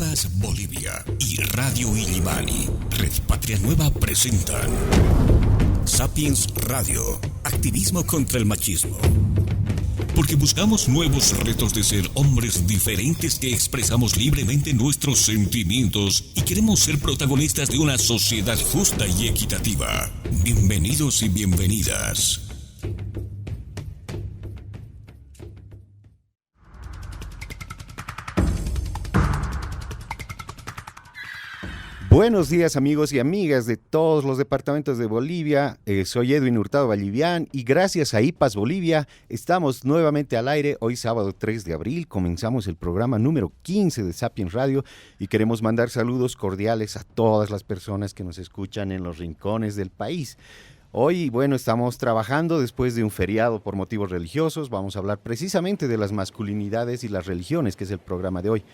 Paz Bolivia y Radio Illimani, Red Patria Nueva presentan Sapiens Radio, activismo contra el machismo. Porque buscamos nuevos retos de ser hombres diferentes que expresamos libremente nuestros sentimientos y queremos ser protagonistas de una sociedad justa y equitativa. Bienvenidos y bienvenidas. Buenos días amigos y amigas de todos los departamentos de Bolivia, soy Edwin Hurtado Vallivian y gracias a IPAS Bolivia estamos nuevamente al aire. Hoy sábado 3 de abril comenzamos el programa número 15 de Sapiens Radio y queremos mandar saludos cordiales a todas las personas que nos escuchan en los rincones del país. Hoy, estamos trabajando después de un feriado por motivos religiosos. Vamos a hablar precisamente de las masculinidades y las religiones, que es el programa de hoy.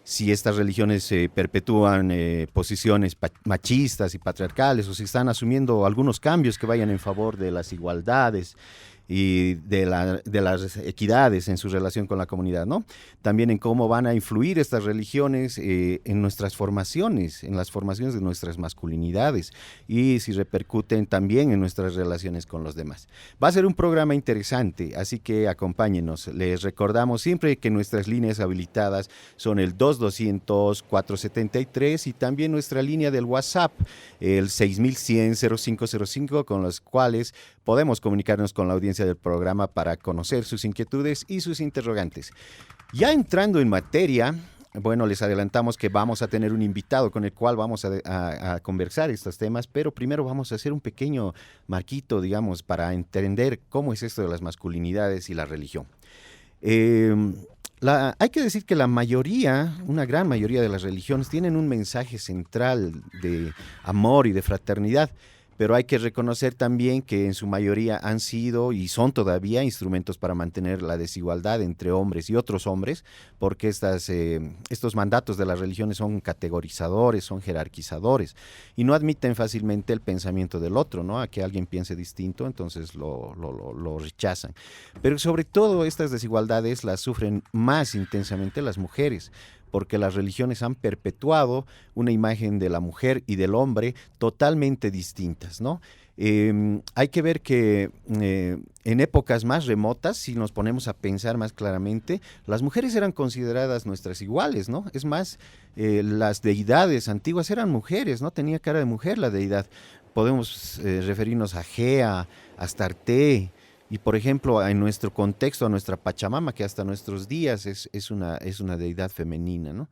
Si estas religiones perpetúan posiciones machistas y patriarcales o si están asumiendo algunos cambios que vayan en favor de las igualdades y de las equidades en su relación con la comunidad, ¿no? También en cómo van a influir estas religiones en nuestras formaciones, en las formaciones de nuestras masculinidades y si repercuten también en nuestras relaciones con los demás. Va a ser un programa interesante, así que acompáñenos. Les recordamos siempre que nuestras líneas habilitadas son el 2200-473 y también nuestra línea del WhatsApp, el 6100-0505, con los cuales podemos comunicarnos con la audiencia del programa para conocer sus inquietudes y sus interrogantes. Ya entrando en materia, les adelantamos que vamos a tener un invitado con el cual vamos a conversar estos temas, pero primero vamos a hacer un pequeño marquito, para entender cómo es esto de las masculinidades y la religión. Hay que decir que una gran mayoría de las religiones tienen un mensaje central de amor y de fraternidad, pero hay que reconocer también que en su mayoría han sido y son todavía instrumentos para mantener la desigualdad entre hombres y otros hombres, porque estos mandatos de las religiones son categorizadores, son jerarquizadores y no admiten fácilmente el pensamiento del otro, ¿no? A que alguien piense distinto, entonces lo rechazan. Pero sobre todo estas desigualdades las sufren más intensamente las mujeres, porque las religiones han perpetuado una imagen de la mujer y del hombre totalmente distintas, ¿no? Hay que ver que en épocas más remotas, si nos ponemos a pensar más claramente, las mujeres eran consideradas nuestras iguales, ¿no? Es más, las deidades antiguas eran mujeres, ¿no? Tenía cara de mujer la deidad. Podemos referirnos a Gea, a Astarte, y por ejemplo, en nuestro contexto, a nuestra Pachamama, que hasta nuestros días es una deidad femenina, ¿no?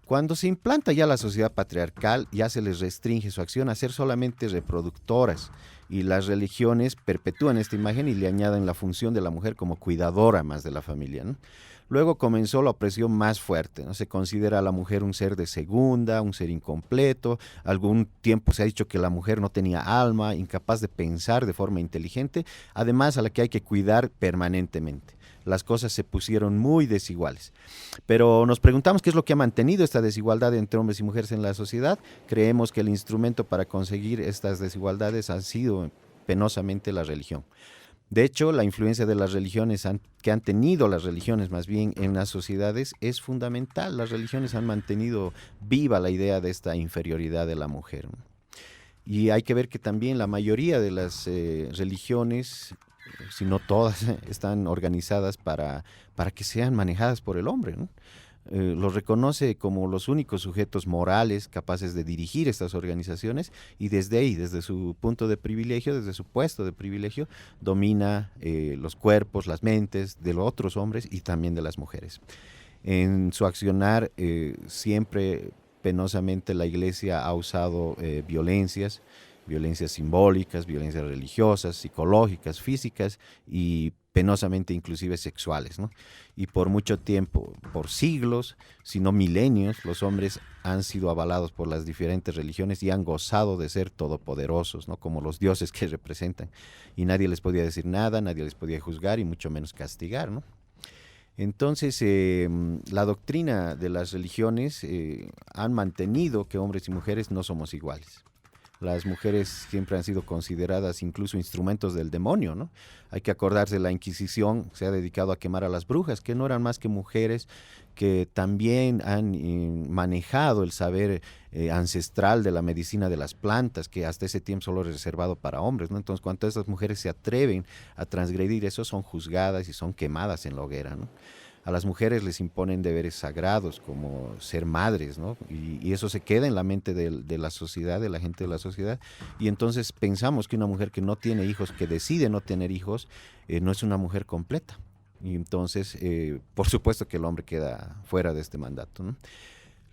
Cuando se implanta ya la sociedad patriarcal, ya se les restringe su acción a ser solamente reproductoras, y las religiones perpetúan esta imagen y le añaden la función de la mujer como cuidadora más de la familia, ¿no? Luego comenzó la opresión más fuerte, ¿no? Se considera a la mujer un ser de segunda, un ser incompleto. Algún tiempo se ha dicho que la mujer no tenía alma, incapaz de pensar de forma inteligente, además a la que hay que cuidar permanentemente. Las cosas se pusieron muy desiguales. Pero nos preguntamos qué es lo que ha mantenido esta desigualdad entre hombres y mujeres en la sociedad. Creemos que el instrumento para conseguir estas desigualdades ha sido penosamente la religión. De hecho, la influencia de las religiones que han tenido las religiones más bien en las sociedades es fundamental. Las religiones han mantenido viva la idea de esta inferioridad de la mujer. Y hay que ver que también la mayoría de las religiones, si no todas, están organizadas para que sean manejadas por el hombre, ¿no? Los reconoce como los únicos sujetos morales capaces de dirigir estas organizaciones y desde ahí, desde su punto de privilegio, desde su puesto de privilegio, domina los cuerpos, las mentes de los otros hombres y también de las mujeres. En su accionar siempre penosamente la Iglesia ha usado violencias simbólicas, violencias religiosas, psicológicas, físicas y penosamente inclusive sexuales, ¿no? Y por mucho tiempo, por siglos, si no milenios, los hombres han sido avalados por las diferentes religiones y han gozado de ser todopoderosos, ¿no? Como los dioses que representan. Y nadie les podía decir nada, nadie les podía juzgar y mucho menos castigar, ¿no? Entonces, la doctrina de las religiones han mantenido que hombres y mujeres no somos iguales. Las mujeres siempre han sido consideradas incluso instrumentos del demonio, ¿no? Hay que acordarse, la Inquisición se ha dedicado a quemar a las brujas, que no eran más que mujeres que también han manejado el saber ancestral de la medicina de las plantas, que hasta ese tiempo solo era reservado para hombres, ¿no? Entonces, cuando esas mujeres se atreven a transgredir eso, son juzgadas y son quemadas en la hoguera, ¿no? A las mujeres les imponen deberes sagrados como ser madres, ¿no? Y eso se queda en la mente de la sociedad, de la gente de la sociedad, y entonces pensamos que una mujer que no tiene hijos, que decide no tener hijos, no es una mujer completa. Y entonces, por supuesto que el hombre queda fuera de este mandato, ¿no?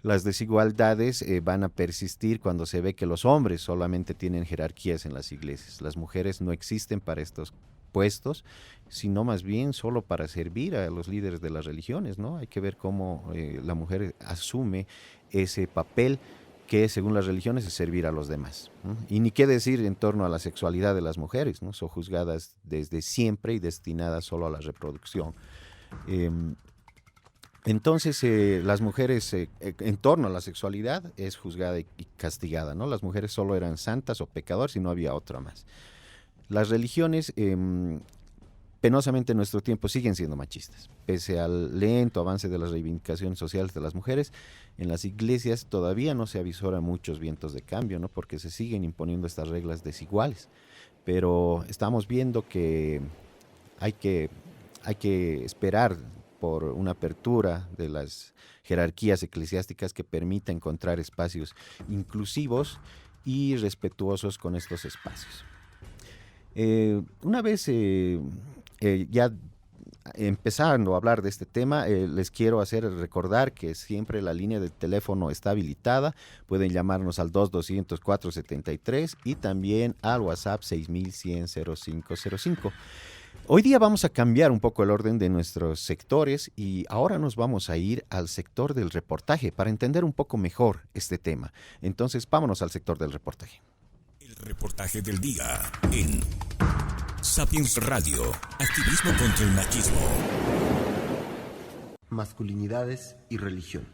Las desigualdades van a persistir cuando se ve que los hombres solamente tienen jerarquías en las iglesias. Las mujeres no existen para estos puestos, sino más bien solo para servir a los líderes de las religiones, ¿no? Hay que ver cómo la mujer asume ese papel que según las religiones es servir a los demás, ¿no? Y ni qué decir en torno a la sexualidad de las mujeres, ¿no? Son juzgadas desde siempre y destinadas solo a la reproducción. Entonces, las mujeres en torno a la sexualidad es juzgada y castigada, ¿no? Las mujeres solo eran santas o pecadoras y no había otra más. Las religiones, penosamente en nuestro tiempo, siguen siendo machistas. Pese al lento avance de las reivindicaciones sociales de las mujeres, en las iglesias todavía no se avisoran muchos vientos de cambio, ¿no? Porque se siguen imponiendo estas reglas desiguales. Pero estamos viendo que hay que esperar por una apertura de las jerarquías eclesiásticas que permita encontrar espacios inclusivos y respetuosos con estos espacios. Una vez ya empezando a hablar de este tema, les quiero hacer recordar que siempre la línea de teléfono está habilitada. Pueden llamarnos al 2200-473 y también al WhatsApp 6100-0505. Hoy día vamos a cambiar un poco el orden de nuestros sectores y ahora nos vamos a ir al sector del reportaje para entender un poco mejor este tema. Entonces, vámonos al sector del reportaje. El reportaje del día en Sapiens Radio, activismo contra el machismo. Masculinidades y religión.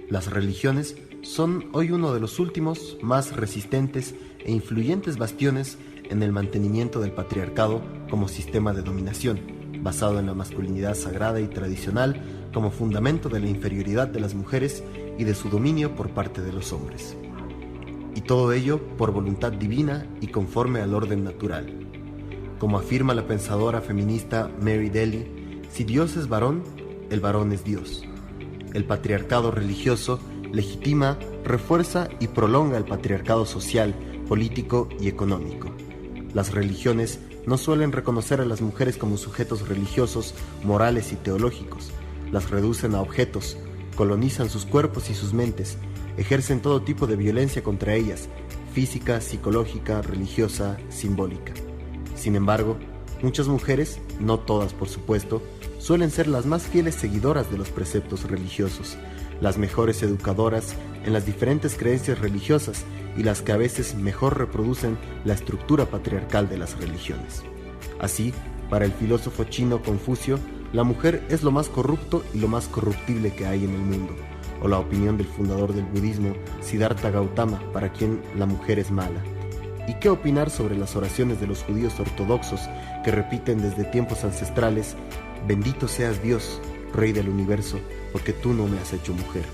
Las religiones son hoy uno de los últimos, más resistentes e influyentes bastiones en el mantenimiento del patriarcado como sistema de dominación, basado en la masculinidad sagrada y tradicional como fundamento de la inferioridad de las mujeres y de su dominio por parte de los hombres. Y todo ello por voluntad divina y conforme al orden natural. Como afirma la pensadora feminista Mary Daly, si Dios es varón, el varón es Dios. El patriarcado religioso legitima, refuerza y prolonga el patriarcado social, político y económico. Las religiones no suelen reconocer a las mujeres como sujetos religiosos, morales y teológicos. Las reducen a objetos, colonizan sus cuerpos y sus mentes, ejercen todo tipo de violencia contra ellas, física, psicológica, religiosa, simbólica. Sin embargo, muchas mujeres, no todas por supuesto, suelen ser las más fieles seguidoras de los preceptos religiosos, las mejores educadoras en las diferentes creencias religiosas y las que a veces mejor reproducen la estructura patriarcal de las religiones. Así, para el filósofo chino Confucio, la mujer es lo más corrupto y lo más corruptible que hay en el mundo, o la opinión del fundador del budismo, Siddhartha Gautama, para quien la mujer es mala. ¿Y qué opinar sobre las oraciones de los judíos ortodoxos que repiten desde tiempos ancestrales: bendito seas Dios, Rey del universo, porque tú no me has hecho mujer?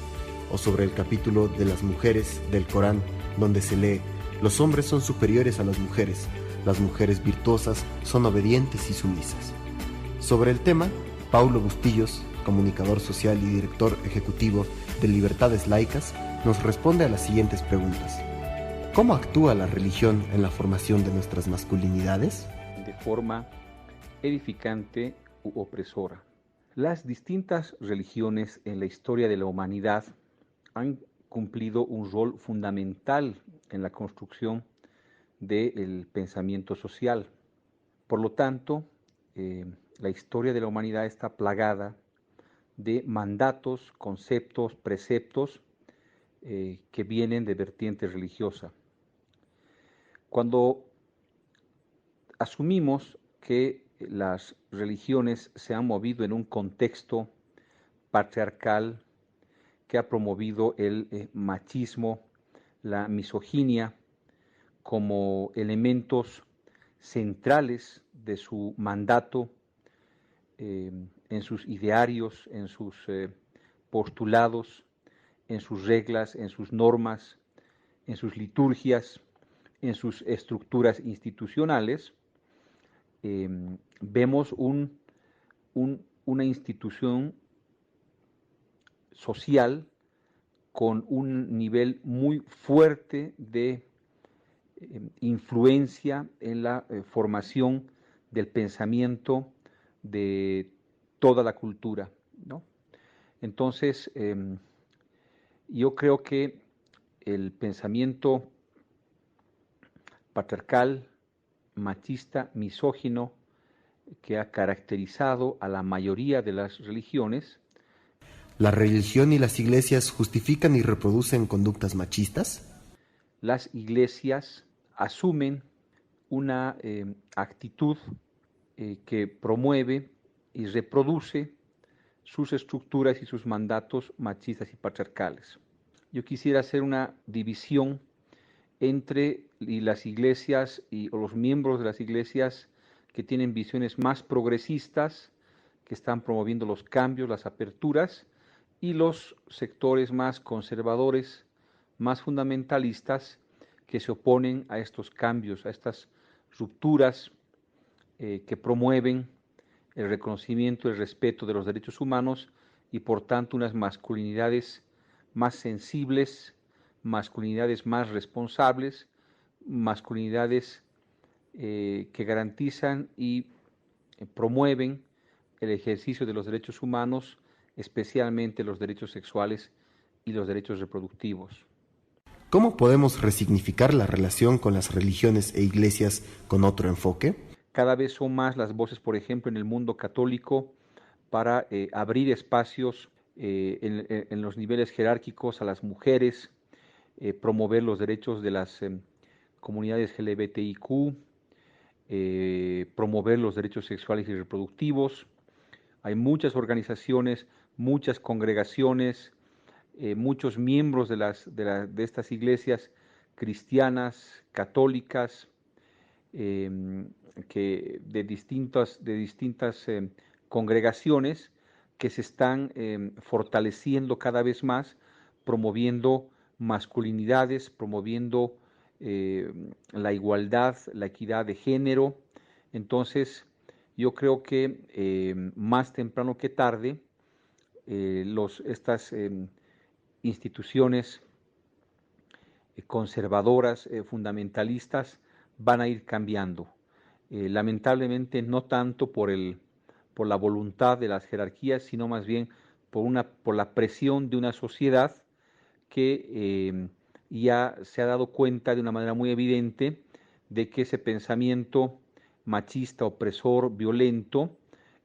O sobre el capítulo de las mujeres del Corán, donde se lee: los hombres son superiores a las mujeres virtuosas son obedientes y sumisas. Sobre el tema, Paulo Bustillos, comunicador social y director ejecutivo de Libertades Laicas, nos responde a las siguientes preguntas. ¿Cómo actúa la religión en la formación de nuestras masculinidades? De forma edificante u opresora. Las distintas religiones en la historia de la humanidad han cumplido un rol fundamental en la construcción del pensamiento social. Por lo tanto, la historia de la humanidad está plagada de mandatos, conceptos, preceptos que vienen de vertiente religiosa. Cuando asumimos que las religiones se han movido en un contexto patriarcal que ha promovido el machismo, la misoginia, como elementos centrales de su mandato, en sus idearios, en sus postulados, en sus reglas, en sus normas, en sus liturgias, en sus estructuras institucionales, vemos una institución social con un nivel muy fuerte de influencia en la formación del pensamiento de toda la cultura, ¿no? Entonces, yo creo que el pensamiento patriarcal, machista, misógino, que ha caracterizado a la mayoría de las religiones. ¿La religión y las iglesias justifican y reproducen conductas machistas? Las iglesias asumen una actitud que promueve y reproduce sus estructuras y sus mandatos machistas y patriarcales. Yo quisiera hacer una división entre las iglesias o los miembros de las iglesias que tienen visiones más progresistas, que están promoviendo los cambios, las aperturas, y los sectores más conservadores, más fundamentalistas, que se oponen a estos cambios, a estas rupturas que promueven el reconocimiento y el respeto de los derechos humanos y por tanto unas masculinidades más sensibles, masculinidades más responsables, masculinidades que garantizan y promueven el ejercicio de los derechos humanos, especialmente los derechos sexuales y los derechos reproductivos. ¿Cómo podemos resignificar la relación con las religiones e iglesias con otro enfoque? Cada vez son más las voces, por ejemplo, en el mundo católico para abrir espacios en los niveles jerárquicos a las mujeres, promover los derechos de las comunidades LGBTIQ, promover los derechos sexuales y reproductivos. Hay muchas organizaciones, muchas congregaciones, muchos miembros de estas iglesias cristianas, católicas, de distintas congregaciones que se están fortaleciendo cada vez más, promoviendo masculinidades, promoviendo la igualdad, la equidad de género. Entonces, yo creo que más temprano que tarde, estas instituciones conservadoras, fundamentalistas, van a ir cambiando. Lamentablemente no tanto por la voluntad de las jerarquías, sino más bien por la presión de una sociedad que ya se ha dado cuenta de una manera muy evidente de que ese pensamiento machista, opresor, violento,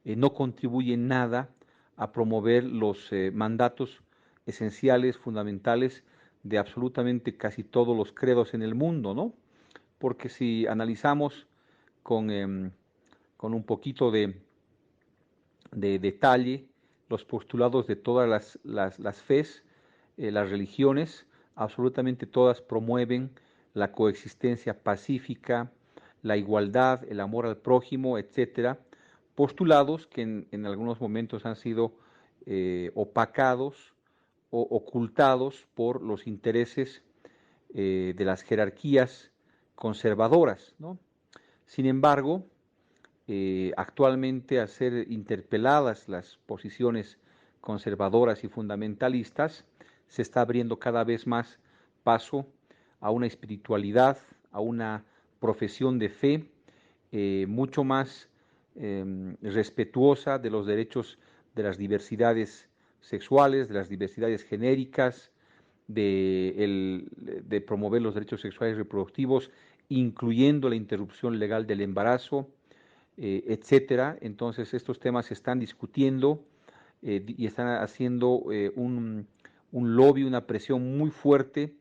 no contribuye en nada a promover los mandatos esenciales, fundamentales de absolutamente casi todos los credos en el mundo, ¿no? Porque si analizamos con un poquito de detalle los postulados de todas las fes, las religiones, absolutamente todas promueven la coexistencia pacífica, la igualdad, el amor al prójimo, etcétera, postulados que en algunos momentos han sido opacados o ocultados por los intereses de las jerarquías conservadoras, ¿no? Sin embargo, actualmente, al ser interpeladas las posiciones conservadoras y fundamentalistas, se está abriendo cada vez más paso a una espiritualidad, a una profesión de fe mucho más respetuosa de los derechos de las diversidades sexuales, de las diversidades genéricas, de promover los derechos sexuales y reproductivos, incluyendo la interrupción legal del embarazo, etcétera. Entonces estos temas se están discutiendo y están haciendo un lobby, una presión muy fuerte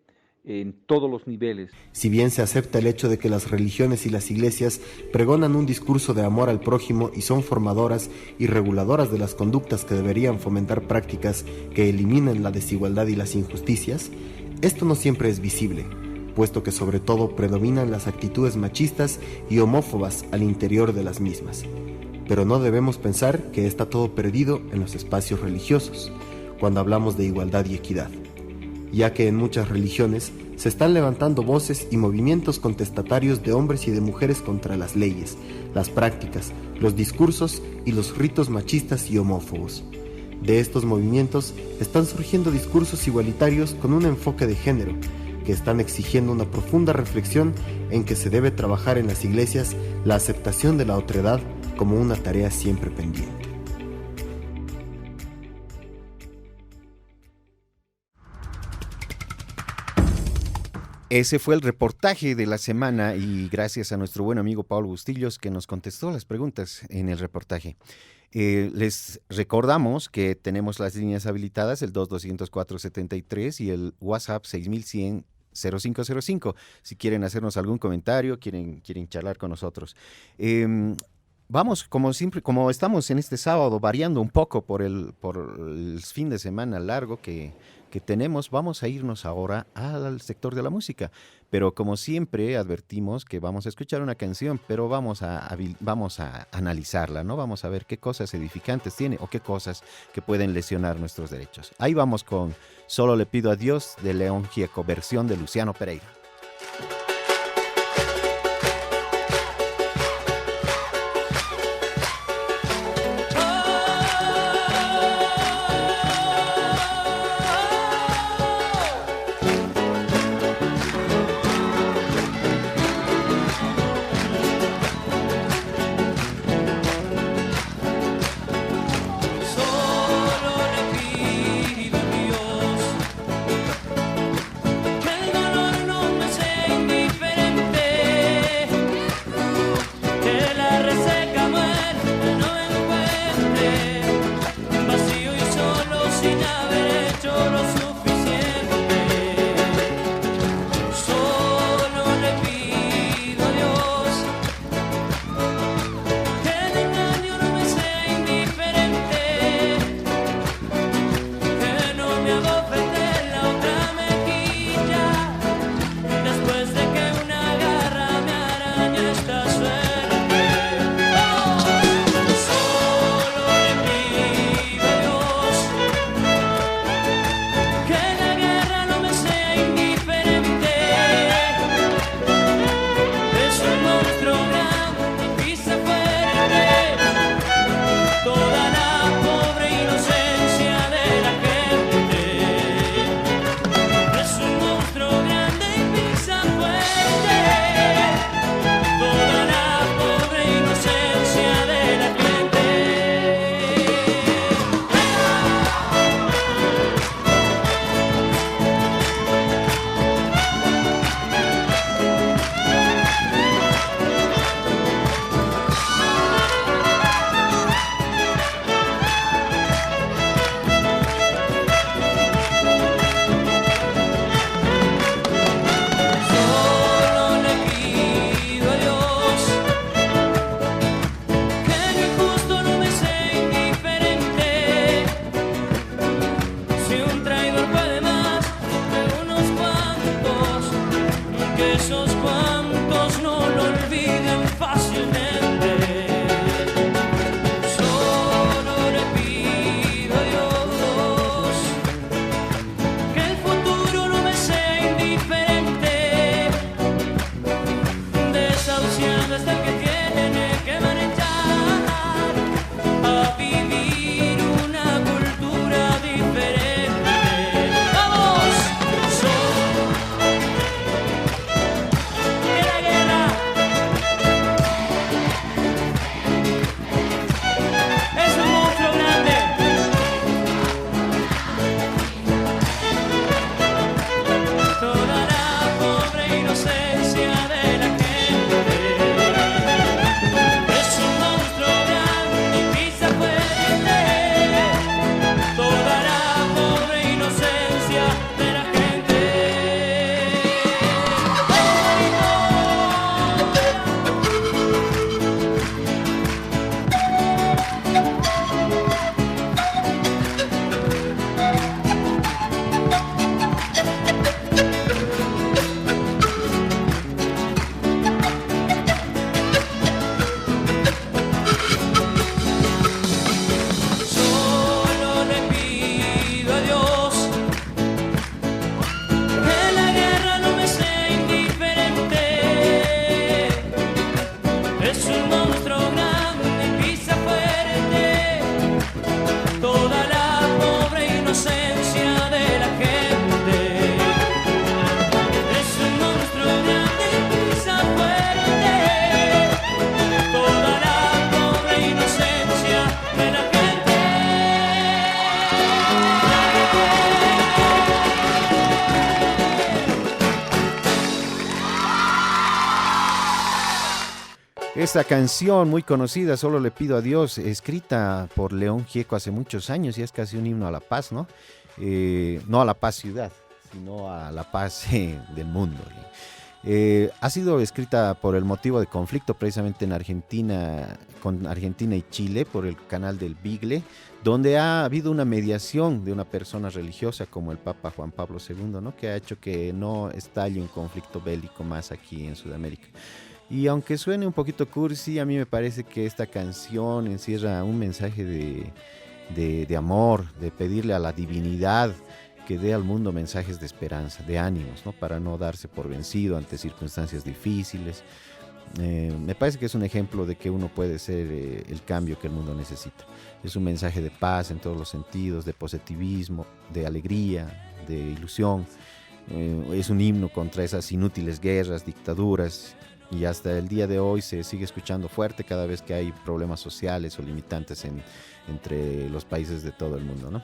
en todos los niveles. Si bien se acepta el hecho de que las religiones y las iglesias pregonan un discurso de amor al prójimo y son formadoras y reguladoras de las conductas que deberían fomentar prácticas que eliminen la desigualdad y las injusticias, esto no siempre es visible. puesto que sobre todo predominan las actitudes machistas y homófobas al interior de las mismas. Pero no debemos pensar que está todo perdido en los espacios religiosos, cuando hablamos de igualdad y equidad, ya que en muchas religiones se están levantando voces y movimientos contestatarios de hombres y de mujeres contra las leyes, las prácticas, los discursos y los ritos machistas y homófobos. De estos movimientos están surgiendo discursos igualitarios con un enfoque de género, que están exigiendo una profunda reflexión en que se debe trabajar en las iglesias la aceptación de la otredad como una tarea siempre pendiente. Ese fue el reportaje de la semana y gracias a nuestro buen amigo Pablo Bustillos que nos contestó las preguntas en el reportaje. Les recordamos que tenemos las líneas habilitadas, el 2204-73 y el WhatsApp 6100-0505. Si quieren hacernos algún comentario, quieren charlar con nosotros. Vamos, como siempre, como estamos en este sábado variando un poco por el fin de semana largo que tenemos, vamos a irnos ahora al sector de la música. Pero como siempre advertimos que vamos a escuchar una canción, pero vamos a analizarla, ¿no? Vamos a ver qué cosas edificantes tiene o qué cosas que pueden lesionar nuestros derechos. Ahí vamos con Solo le pido a Dios de León Gieco, versión de Luciano Pereira. Esta canción muy conocida, Solo le pido a Dios, escrita por León Gieco hace muchos años, y es casi un himno a la paz, ¿no? No a la paz ciudad, sino a la paz del mundo. Ha sido escrita por el motivo de conflicto precisamente en Argentina, con Argentina y Chile, por el canal del Bigle, donde ha habido una mediación de una persona religiosa como el Papa Juan Pablo II, ¿no? Que ha hecho que no estalle un conflicto bélico más aquí en Sudamérica. Y aunque suene un poquito cursi, a mí me parece que esta canción encierra un mensaje de amor, de pedirle a la divinidad que dé al mundo mensajes de esperanza, de ánimos, ¿no? Para no darse por vencido ante circunstancias difíciles. Me parece que es un ejemplo de que uno puede ser el cambio que el mundo necesita. Es un mensaje de paz en todos los sentidos, de positivismo, de alegría, de ilusión. Es un himno contra esas inútiles guerras, dictaduras, y hasta el día de hoy se sigue escuchando fuerte cada vez que hay problemas sociales o limitantes entre los países de todo el mundo, ¿no?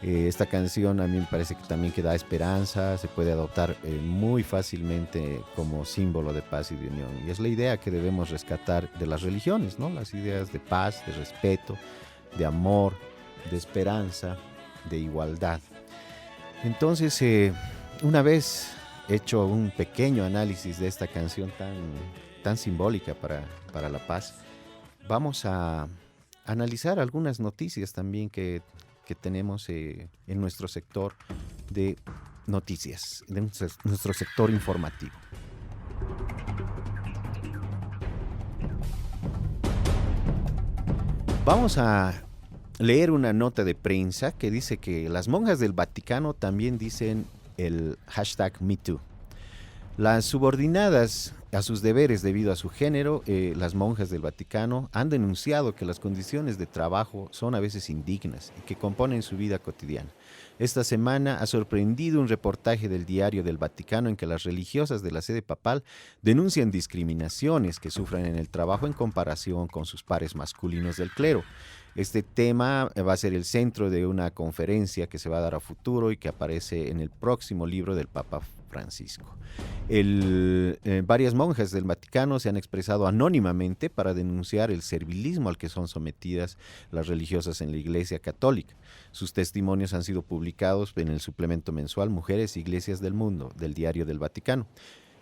Esta canción a mí me parece que también que da esperanza, se puede adoptar muy fácilmente como símbolo de paz y de unión. Y es la idea que debemos rescatar de las religiones, ¿no? Las ideas de paz, de respeto, de amor, de esperanza, de igualdad. Entonces, una vez hecho un pequeño análisis de esta canción tan simbólica para la paz, vamos a analizar algunas noticias también que tenemos en nuestro sector de noticias, de nuestro sector informativo. Vamos a leer una nota de prensa que dice que las monjas del Vaticano también dicen el hashtag #MeToo. Las subordinadas a sus deberes debido a su género, las monjas del Vaticano han denunciado que las condiciones de trabajo son a veces indignas y que componen su vida cotidiana. Esta semana ha sorprendido un reportaje del Diario del Vaticano en que las religiosas de la sede papal denuncian discriminaciones que sufren en el trabajo en comparación con sus pares masculinos del clero. Este tema va a ser el centro de una conferencia que se va a dar a futuro y que aparece en el próximo libro del Papa Francisco. Varias monjas del Vaticano se han expresado anónimamente para denunciar el servilismo al que son sometidas las religiosas en la Iglesia Católica. Sus testimonios han sido publicados en el suplemento mensual Mujeres e Iglesias del Mundo, del Diario del Vaticano.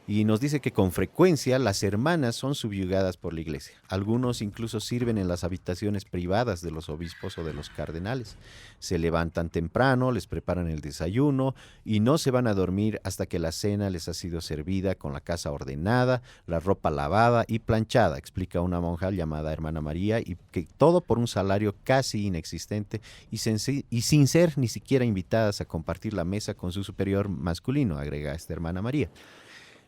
Y nos dice que con frecuencia las hermanas son subyugadas por la iglesia. Algunos incluso sirven en las habitaciones privadas de los obispos o de los cardenales. Se levantan temprano, les preparan el desayuno y no se van a dormir hasta que la cena les ha sido servida con la casa ordenada, la ropa lavada y planchada, explica una monja llamada Hermana María, y que todo por un salario casi inexistente y sin ser ni siquiera invitadas a compartir la mesa con su superior masculino, agrega esta Hermana María.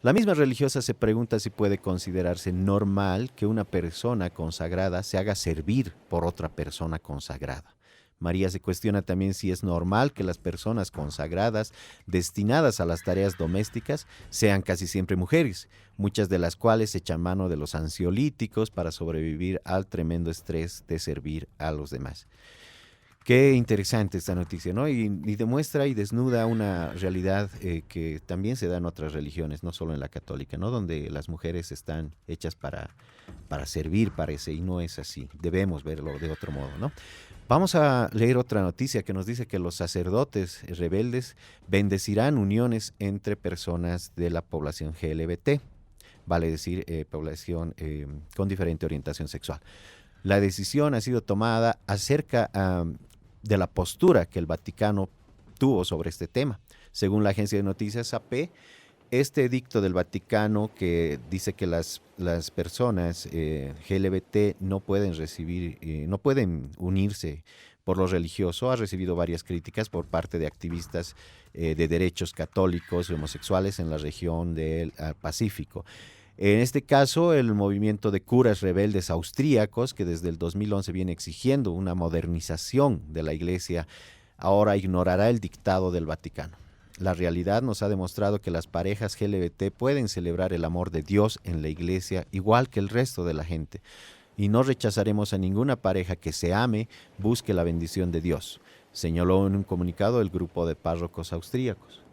La misma religiosa se pregunta si puede considerarse normal que una persona consagrada se haga servir por otra persona consagrada. María se cuestiona también si es normal que las personas consagradas destinadas a las tareas domésticas sean casi siempre mujeres, muchas de las cuales echan mano de los ansiolíticos para sobrevivir al tremendo estrés de servir a los demás. Qué interesante esta noticia, ¿no? Y demuestra y desnuda una realidad que también se da en otras religiones, no solo en la católica, ¿no? Donde las mujeres están hechas para servir, parece, y no es así. Debemos verlo de otro modo, ¿no? Vamos a leer otra noticia que nos dice que los sacerdotes rebeldes bendecirán uniones entre personas de la población LGBT, vale decir, población con diferente orientación sexual. La decisión ha sido tomada acerca de la postura que el Vaticano tuvo sobre este tema. Según la agencia de noticias AP, este edicto del Vaticano que dice que las personas LGBT no pueden no pueden unirse por lo religioso, ha recibido varias críticas por parte de activistas de derechos católicos y homosexuales en la región del Pacífico. En este caso, el movimiento de curas rebeldes austríacos, que desde el 2011 viene exigiendo una modernización de la Iglesia, ahora ignorará el dictado del Vaticano. La realidad nos ha demostrado que las parejas LGBT pueden celebrar el amor de Dios en la Iglesia igual que el resto de la gente, y no rechazaremos a ninguna pareja que se ame, busque la bendición de Dios, señaló en un comunicado el grupo de párrocos austríacos.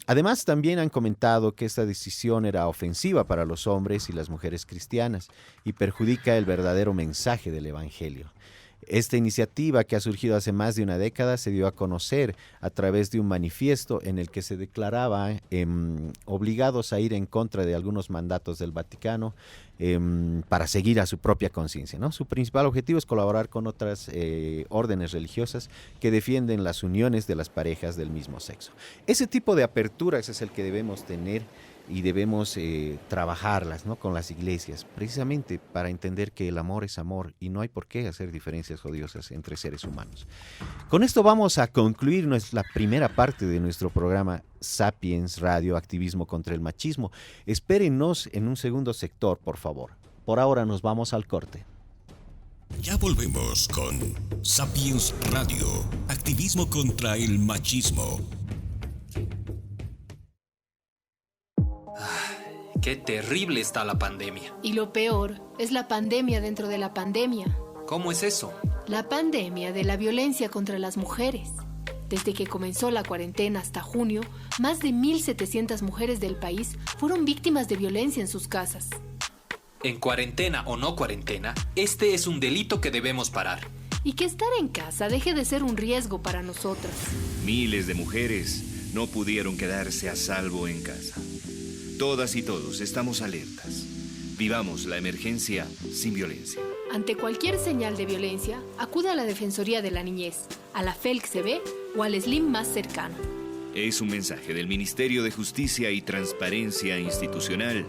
Además, también han comentado que esta decisión era ofensiva para los hombres y las mujeres cristianas y perjudica el verdadero mensaje del Evangelio. Esta iniciativa, que ha surgido hace más de una década, se dio a conocer a través de un manifiesto en el que se declaraba obligados a ir en contra de algunos mandatos del Vaticano para seguir a su propia conciencia, ¿no? Su principal objetivo es colaborar con otras órdenes religiosas que defienden las uniones de las parejas del mismo sexo. Ese tipo de aperturas es el que debemos tener y debemos trabajarlas, ¿no?, con las iglesias, precisamente para entender que el amor es amor y no hay por qué hacer diferencias odiosas entre seres humanos. Con esto vamos a concluir la primera parte de nuestro programa Sapiens Radio, Activismo contra el Machismo. Espérennos en un segundo sector, por favor. Por ahora nos vamos al corte. Ya volvemos con Sapiens Radio, Activismo contra el Machismo. Qué terrible está la pandemia. Y lo peor es la pandemia dentro de la pandemia. ¿Cómo es eso? La pandemia de la violencia contra las mujeres. Desde que comenzó la cuarentena hasta junio, más de 1.700 mujeres del país fueron víctimas de violencia en sus casas. En cuarentena o no cuarentena, este es un delito que debemos parar. Y que estar en casa deje de ser un riesgo para nosotras. Miles de mujeres no pudieron quedarse a salvo en casa. Todas y todos estamos alertas. Vivamos la emergencia sin violencia. Ante cualquier señal de violencia, acuda a la Defensoría de la Niñez, a la FELCCB o al SLIM más cercano. Es un mensaje del Ministerio de Justicia y Transparencia Institucional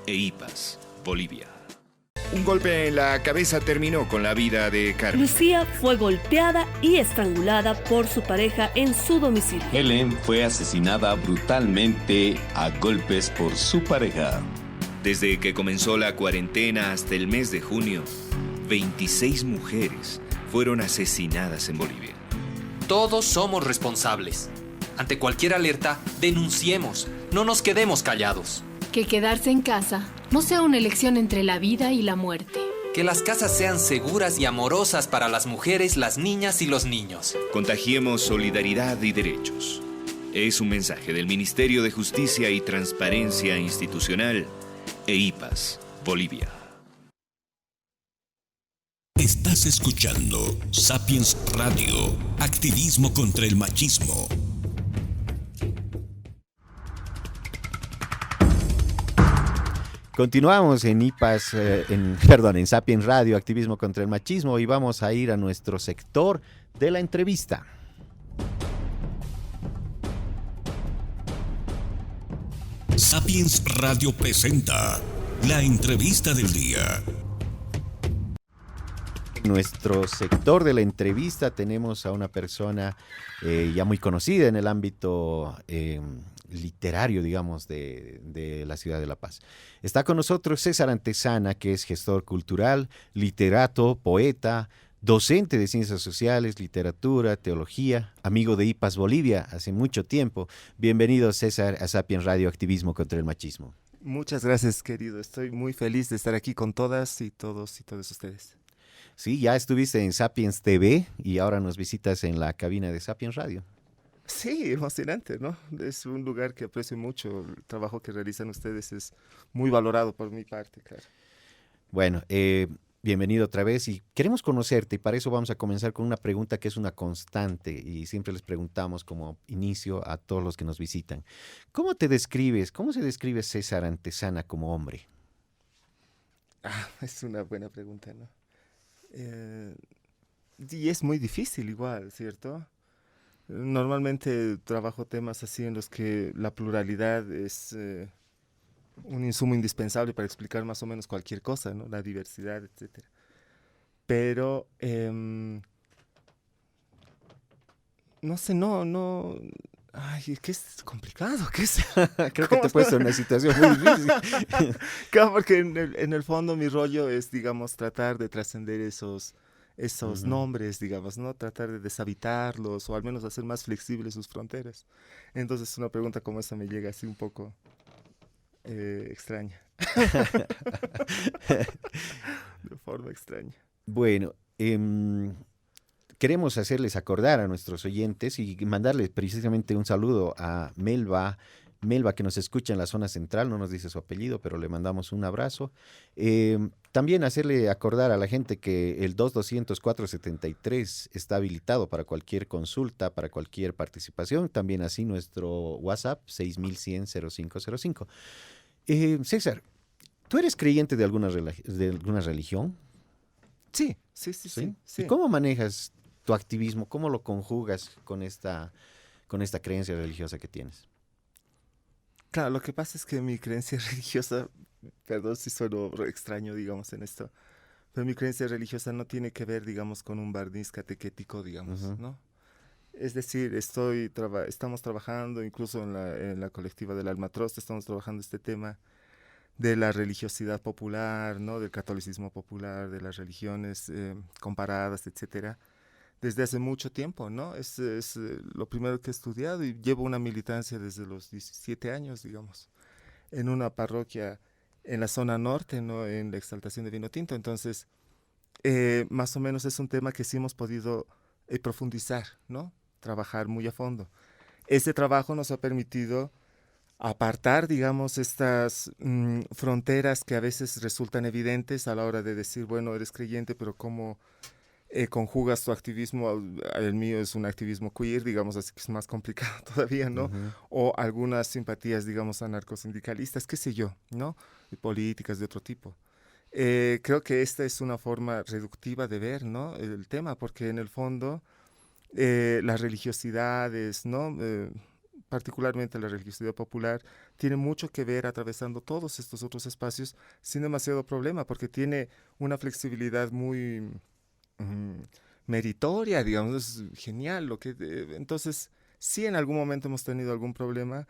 e IPAS, Bolivia. Un golpe en la cabeza terminó con la vida de Carmen. Lucía fue golpeada y estrangulada por su pareja en su domicilio. Helen fue asesinada brutalmente a golpes por su pareja. Desde que comenzó la cuarentena hasta el mes de junio, 26 mujeres fueron asesinadas en Bolivia. Todos somos responsables. Ante cualquier alerta, denunciemos. No nos quedemos callados. Que quedarse en casa no sea una elección entre la vida y la muerte. Que las casas sean seguras y amorosas para las mujeres, las niñas y los niños. Contagiemos solidaridad y derechos. Es un mensaje del Ministerio de Justicia y Transparencia Institucional e IPAS, Bolivia. Estás escuchando Sapiens Radio, Activismo contra el Machismo. Continuamos en IPAS, en Sapiens Radio, Activismo contra el Machismo, y vamos a ir a nuestro sector de la entrevista. Sapiens Radio presenta la entrevista del día. En nuestro sector de la entrevista tenemos a una persona ya muy conocida en el ámbito literario, digamos, de la ciudad de La Paz. Está con nosotros César Antezana, que es gestor cultural, literato, poeta, docente de ciencias sociales, literatura, teología, amigo de IPAS Bolivia hace mucho tiempo. Bienvenido, César, a Sapiens Radio, Activismo contra el Machismo. Muchas gracias, querido. Estoy muy feliz de estar aquí con todas y todos ustedes. Sí, ya estuviste en Sapiens TV y ahora nos visitas en la cabina de Sapiens Radio. Sí, emocionante, ¿no? Es un lugar que aprecio mucho. El trabajo que realizan ustedes es muy valorado por mi parte, claro. Bueno, bienvenido otra vez y queremos conocerte y para eso vamos a comenzar con una pregunta que es una constante y siempre les preguntamos como inicio a todos los que nos visitan. ¿Cómo te describes? ¿Cómo se describe César Antezana como hombre? Es una buena pregunta, ¿no? Y es muy difícil igual, ¿cierto? Normalmente trabajo temas así en los que la pluralidad es un insumo indispensable para explicar más o menos cualquier cosa, ¿no? La diversidad, etcétera. Pero, no sé, no... Ay, es que es complicado, ¿qué es? Creo que te he puesto en una situación muy difícil. Claro, porque en el fondo mi rollo es, digamos, tratar de trascender esos nombres, digamos, ¿no? Tratar de deshabitarlos o al menos hacer más flexibles sus fronteras. Entonces una pregunta como esa me llega así un poco extraña. De forma extraña. Bueno, queremos hacerles acordar a nuestros oyentes y mandarles precisamente un saludo a Melba, que nos escucha en la zona central, no nos dice su apellido, pero le mandamos un abrazo. También hacerle acordar a la gente que el 2200-473 está habilitado para cualquier consulta, para cualquier participación. También así nuestro WhatsApp, 6100-0505. César, ¿tú eres creyente de alguna religión? Sí. ¿Y cómo manejas tu activismo? ¿Cómo lo conjugas con esta creencia religiosa que tienes? Claro, lo que pasa es que mi creencia religiosa, perdón si sueno extraño, digamos, en esto, pero mi creencia religiosa no tiene que ver, digamos, con un barniz catequético, digamos, ¿no? Es decir, estamos trabajando, incluso en la colectiva del Almatrost, estamos trabajando este tema de la religiosidad popular, ¿no? Del catolicismo popular, de las religiones comparadas, etcétera, desde hace mucho tiempo, ¿no? Es lo primero que he estudiado y llevo una militancia desde los 17 años, digamos, en una parroquia en la zona norte, ¿no? En la Exaltación de Vino Tinto. Entonces, más o menos es un tema que sí hemos podido profundizar, ¿no? Trabajar muy a fondo. Ese trabajo nos ha permitido apartar, digamos, estas fronteras que a veces resultan evidentes a la hora de decir, bueno, eres creyente, pero ¿cómo conjugas tu activismo? El mío es un activismo queer, digamos, así que es más complicado todavía, ¿no? O algunas simpatías, digamos, anarcosindicalistas, qué sé yo, ¿no? Y políticas de otro tipo. Creo que esta es una forma reductiva de ver, ¿no? El tema, porque en el fondo las religiosidades, ¿no? Particularmente la religiosidad popular, tiene mucho que ver atravesando todos estos otros espacios sin demasiado problema, porque tiene una flexibilidad muy meritoria, digamos, es genial. Entonces, sí, en algún momento hemos tenido algún problema,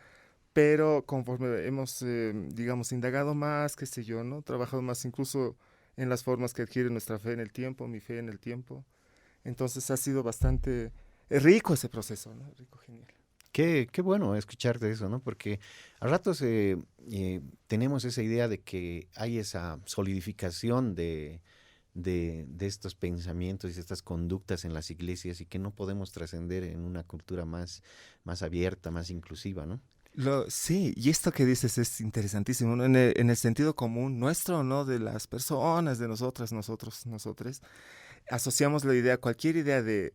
pero conforme hemos, digamos, indagado más, qué sé yo, ¿no? Trabajado más incluso en las formas que adquiere nuestra fe en el tiempo, mi fe en el tiempo. Entonces ha sido bastante rico ese proceso, ¿no? Rico, genial. Qué bueno escucharte eso, ¿no? Porque a ratos tenemos esa idea de que hay esa solidificación de estos pensamientos y estas conductas en las iglesias y que no podemos trascender en una cultura más abierta, más inclusiva, ¿no? Sí, y esto que dices es interesantísimo, ¿no? En el sentido común nuestro, ¿no? De las personas, de nosotras, nosotros, nosotres, asociamos la idea, cualquier idea de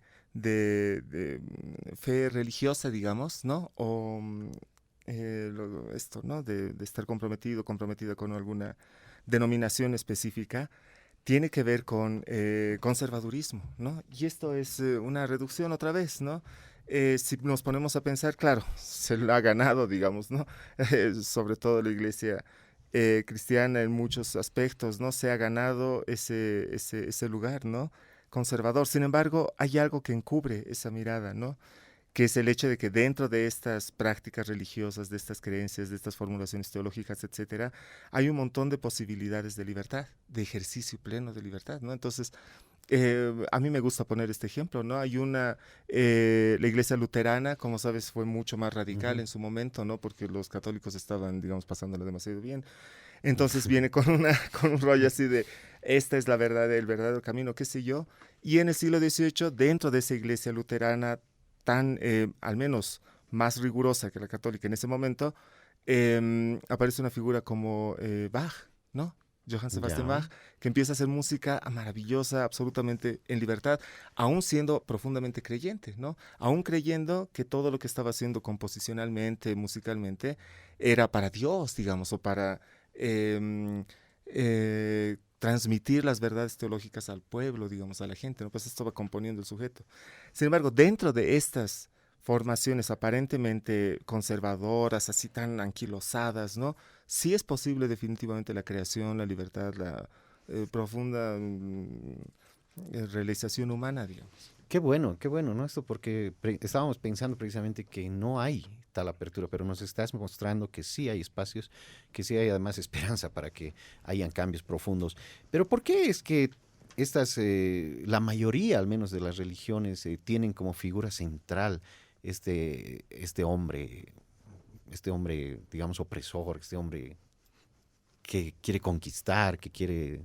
fe religiosa, digamos, ¿no? O esto, ¿no? De estar comprometida con alguna denominación específica, tiene que ver con conservadurismo, ¿no? Y esto es una reducción otra vez, ¿no? Si nos ponemos a pensar, claro, se lo ha ganado, digamos, ¿no? Sobre todo la iglesia cristiana en muchos aspectos, ¿no? Se ha ganado ese lugar, ¿no? Conservador. Sin embargo, hay algo que encubre esa mirada, ¿no? Que es el hecho de que dentro de estas prácticas religiosas, de estas creencias, de estas formulaciones teológicas, etcétera, hay un montón de posibilidades de libertad, de ejercicio pleno de libertad, ¿no? Entonces, a mí me gusta poner este ejemplo, ¿no? Hay la iglesia luterana, como sabes, fue mucho más radical en su momento, ¿no? Porque los católicos estaban, digamos, pasándola demasiado bien. Entonces viene con un rollo así de, esta es la verdad, el verdadero camino, qué sé yo. Y en el siglo XVIII, dentro de esa iglesia luterana tan, al menos, más rigurosa que la católica en ese momento, aparece una figura como Bach, ¿no? Johann Sebastian Bach, que empieza a hacer música maravillosa, absolutamente en libertad, aún siendo profundamente creyente, ¿no? Aún creyendo que todo lo que estaba haciendo composicionalmente, musicalmente, era para Dios, digamos, o para transmitir las verdades teológicas al pueblo, digamos, a la gente, ¿no? Pues esto va componiendo el sujeto. Sin embargo, dentro de estas formaciones aparentemente conservadoras, así tan anquilosadas, ¿no? Sí es posible definitivamente la creación, la libertad, la profunda realización humana, digamos. Qué bueno, ¿no? Esto porque estábamos pensando precisamente que no hay tal apertura, pero nos estás mostrando que sí hay espacios, que sí hay además esperanza para que hayan cambios profundos. Pero ¿por qué es que la mayoría al menos de las religiones tienen como figura central este hombre, digamos, opresor, este hombre que quiere conquistar, que quiere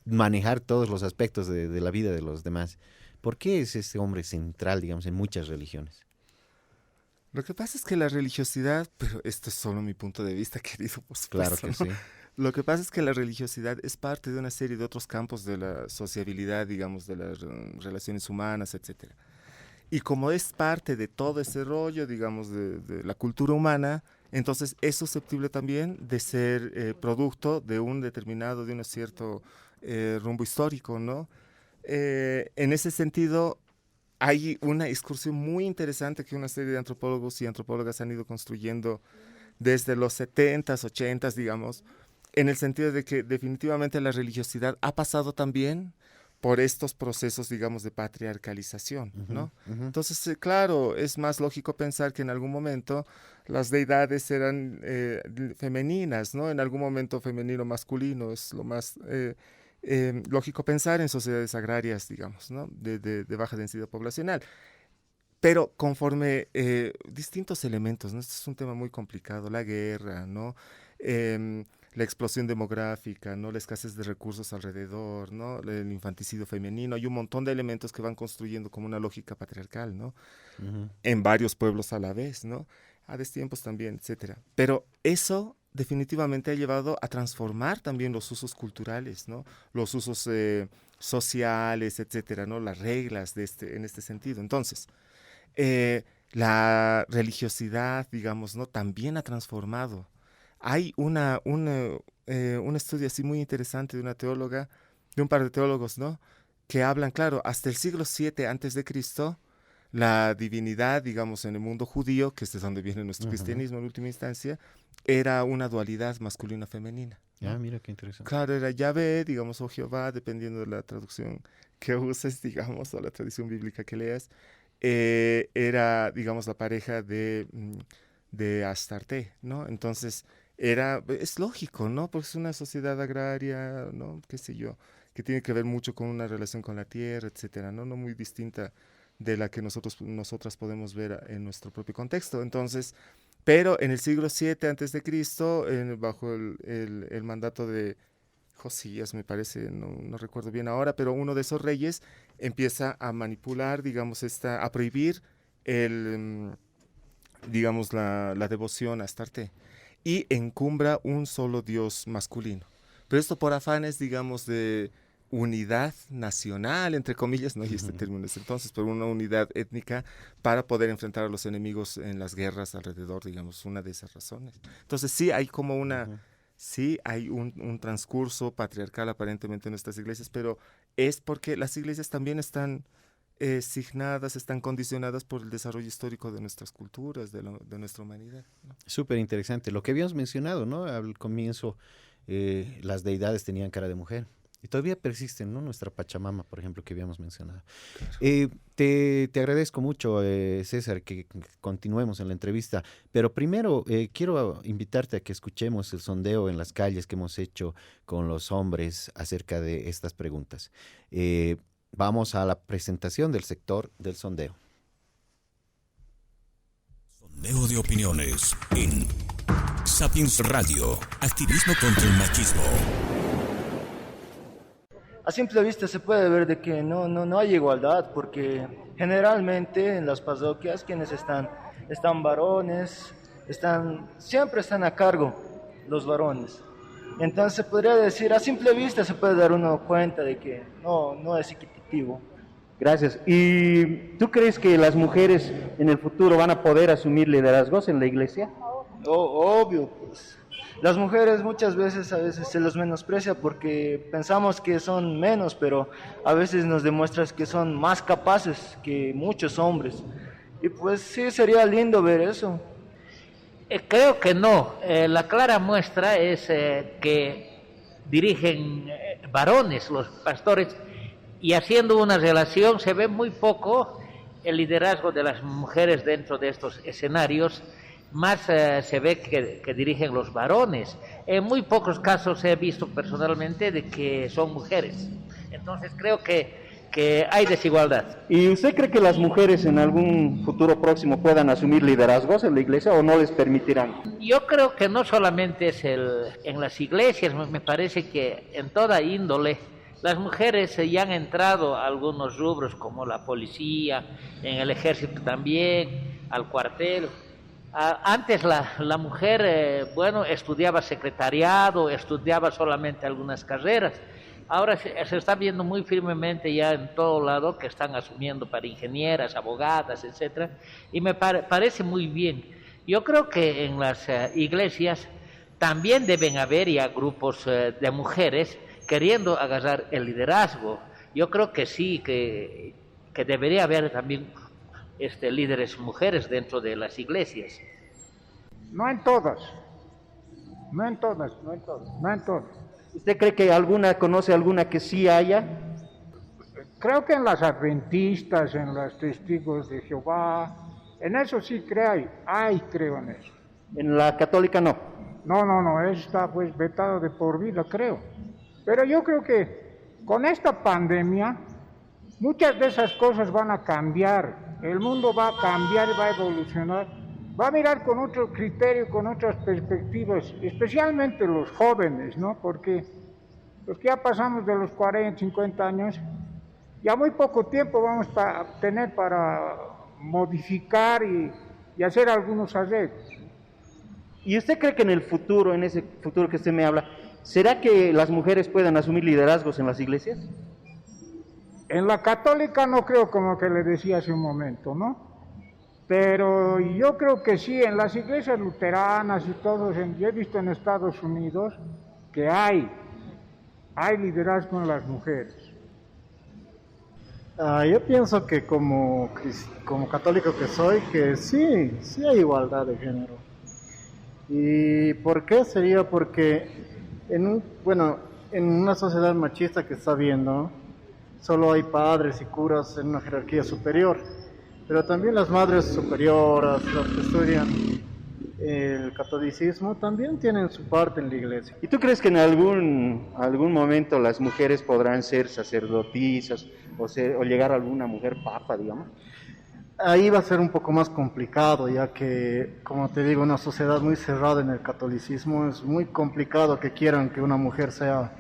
manejar todos los aspectos de la vida de los demás. ¿Por qué es este hombre central, digamos, en muchas religiones? Lo que pasa es que la religiosidad, pero esto es solo mi punto de vista, querido, por supuesto. Claro que ¿no? sí. Lo que pasa es que la religiosidad es parte de una serie de otros campos de la sociabilidad, digamos, de las relaciones humanas, etcétera. Y como es parte de todo ese rollo, digamos, de la cultura humana, entonces es susceptible también de ser producto de un determinado, de un cierto rumbo histórico, ¿no? En ese sentido, hay una excursión muy interesante que una serie de antropólogos y antropólogas han ido construyendo desde los 70s, 80s, digamos, en el sentido de que definitivamente la religiosidad ha pasado también por estos procesos, digamos, de patriarcalización, ¿no? Entonces, claro, es más lógico pensar que en algún momento las deidades eran femeninas, ¿no? En algún momento femenino masculino, es lo más lógico pensar en sociedades agrarias, digamos, ¿no? De baja densidad poblacional. Pero conforme distintos elementos, ¿no? Este es un tema muy complicado, la guerra, ¿no? La explosión demográfica, ¿no? La escasez de recursos alrededor, ¿no? El infanticidio femenino, hay un montón de elementos que van construyendo como una lógica patriarcal, ¿no? En varios pueblos a la vez, ¿no? A destiempos también, etcétera. Pero eso definitivamente ha llevado a transformar también los usos culturales, ¿no? Los usos sociales, etcétera, ¿no? Las reglas en este sentido. Entonces, la religiosidad, digamos, ¿no? También ha transformado. Hay un estudio así muy interesante de una teóloga, de un par de teólogos, ¿no? Que hablan, claro, hasta el siglo VII antes de Cristo, la divinidad, digamos, en el mundo judío, que es de donde viene nuestro cristianismo en última instancia, era una dualidad masculina-femenina, ¿no? Ah, mira qué interesante. Claro, era Yahvé, digamos, o Jehová, dependiendo de la traducción que uses, digamos, o la tradición bíblica que leas, era, digamos, la pareja de Astarte, ¿no? Entonces, es lógico, ¿no? Porque es una sociedad agraria, ¿no? Qué sé yo, que tiene que ver mucho con una relación con la tierra, etcétera, ¿no? No muy distinta de la que nosotras podemos ver en nuestro propio contexto. Entonces, pero en el siglo VII antes de Cristo, bajo el mandato de Josías, me parece, no recuerdo bien ahora, pero uno de esos reyes empieza a manipular, digamos, a prohibir digamos, la devoción a Astarte y encumbra un solo dios masculino. Pero esto por afanes, digamos, de unidad nacional, entre comillas, no hay este término desde entonces, pero una unidad étnica para poder enfrentar a los enemigos en las guerras alrededor, digamos, una de esas razones. Entonces sí hay como sí hay un transcurso patriarcal aparentemente en nuestras iglesias, pero es porque las iglesias también están signadas, están condicionadas por el desarrollo histórico de nuestras culturas, de nuestra humanidad, ¿no? Súper interesante. Lo que habíamos mencionado, ¿no? Al comienzo, las deidades tenían cara de mujer. Y todavía persisten, ¿no? Nuestra Pachamama, por ejemplo, que habíamos mencionado. Claro. Te agradezco mucho, César, que continuemos en la entrevista. Pero primero, quiero invitarte a que escuchemos el sondeo en las calles que hemos hecho con los hombres acerca de estas preguntas. Vamos a la presentación del sector del sondeo. Sondeo de opiniones en Sapiens Radio. Activismo contra el machismo. A simple vista se puede ver de que no hay igualdad, porque generalmente en las parroquias quienes están varones, siempre están a cargo los varones. Entonces se podría decir, a simple vista se puede dar uno cuenta de que no es equitativo. Gracias. ¿Y tú crees que las mujeres en el futuro van a poder asumir liderazgos en la iglesia? Obvio, pues. Las mujeres a veces se los menosprecia porque pensamos que son menos, pero a veces nos demuestras que son más capaces que muchos hombres. Y pues sí, sería lindo ver eso. Creo que no. La clara muestra es que dirigen varones, los pastores, y haciendo una relación se ve muy poco el liderazgo de las mujeres dentro de estos escenarios. Más se ve que dirigen los varones. En muy pocos casos he visto personalmente de que son mujeres. Entonces creo que hay desigualdad. ¿Y usted cree que las mujeres en algún futuro próximo puedan asumir liderazgos en la iglesia o no les permitirán? Yo creo que no solamente es en las iglesias, me parece que en toda índole las mujeres ya han entrado a algunos rubros como la policía, en el ejército también, al cuartel. Antes la mujer, estudiaba secretariado, estudiaba solamente algunas carreras. Ahora se está viendo muy firmemente ya en todo lado que están asumiendo para ingenieras, abogadas, etcétera, y me parece muy bien. Yo creo que en las iglesias también deben haber ya grupos de mujeres queriendo agarrar el liderazgo. Yo creo que sí, que debería haber también líderes mujeres dentro de las iglesias. No en todas. ¿Usted cree que conoce alguna que sí haya? Creo que en las adventistas, en los testigos de Jehová, en eso sí creo en eso. ¿En la católica no? No, está pues vetado de por vida, creo. Pero yo creo que con esta pandemia, muchas de esas cosas van a cambiar. El mundo va a cambiar, va a evolucionar, va a mirar con otro criterio, con otras perspectivas, especialmente los jóvenes, ¿no? Porque los que ya pasamos de los 40, 50 años, ya muy poco tiempo vamos a tener para modificar y hacer algunos arreglos. ¿Y usted cree que en el futuro, en ese futuro que usted me habla, será que las mujeres puedan asumir liderazgos en las iglesias? En la católica no creo, como que le decía hace un momento, ¿no? Pero yo creo que sí, en las iglesias luteranas y todos, yo he visto en Estados Unidos que hay liderazgo en las mujeres. Yo pienso que como católico que soy, que sí hay igualdad de género. ¿Y por qué? Sería porque en una sociedad machista que está viendo, solo hay padres y curas en una jerarquía superior, pero también las madres superioras, las que estudian el catolicismo, también tienen su parte en la iglesia. ¿Y tú crees que en algún momento las mujeres podrán ser sacerdotisas o llegar a alguna mujer papa, digamos? Ahí va a ser un poco más complicado, ya que, como te digo, una sociedad muy cerrada en el catolicismo, es muy complicado que quieran que una mujer sea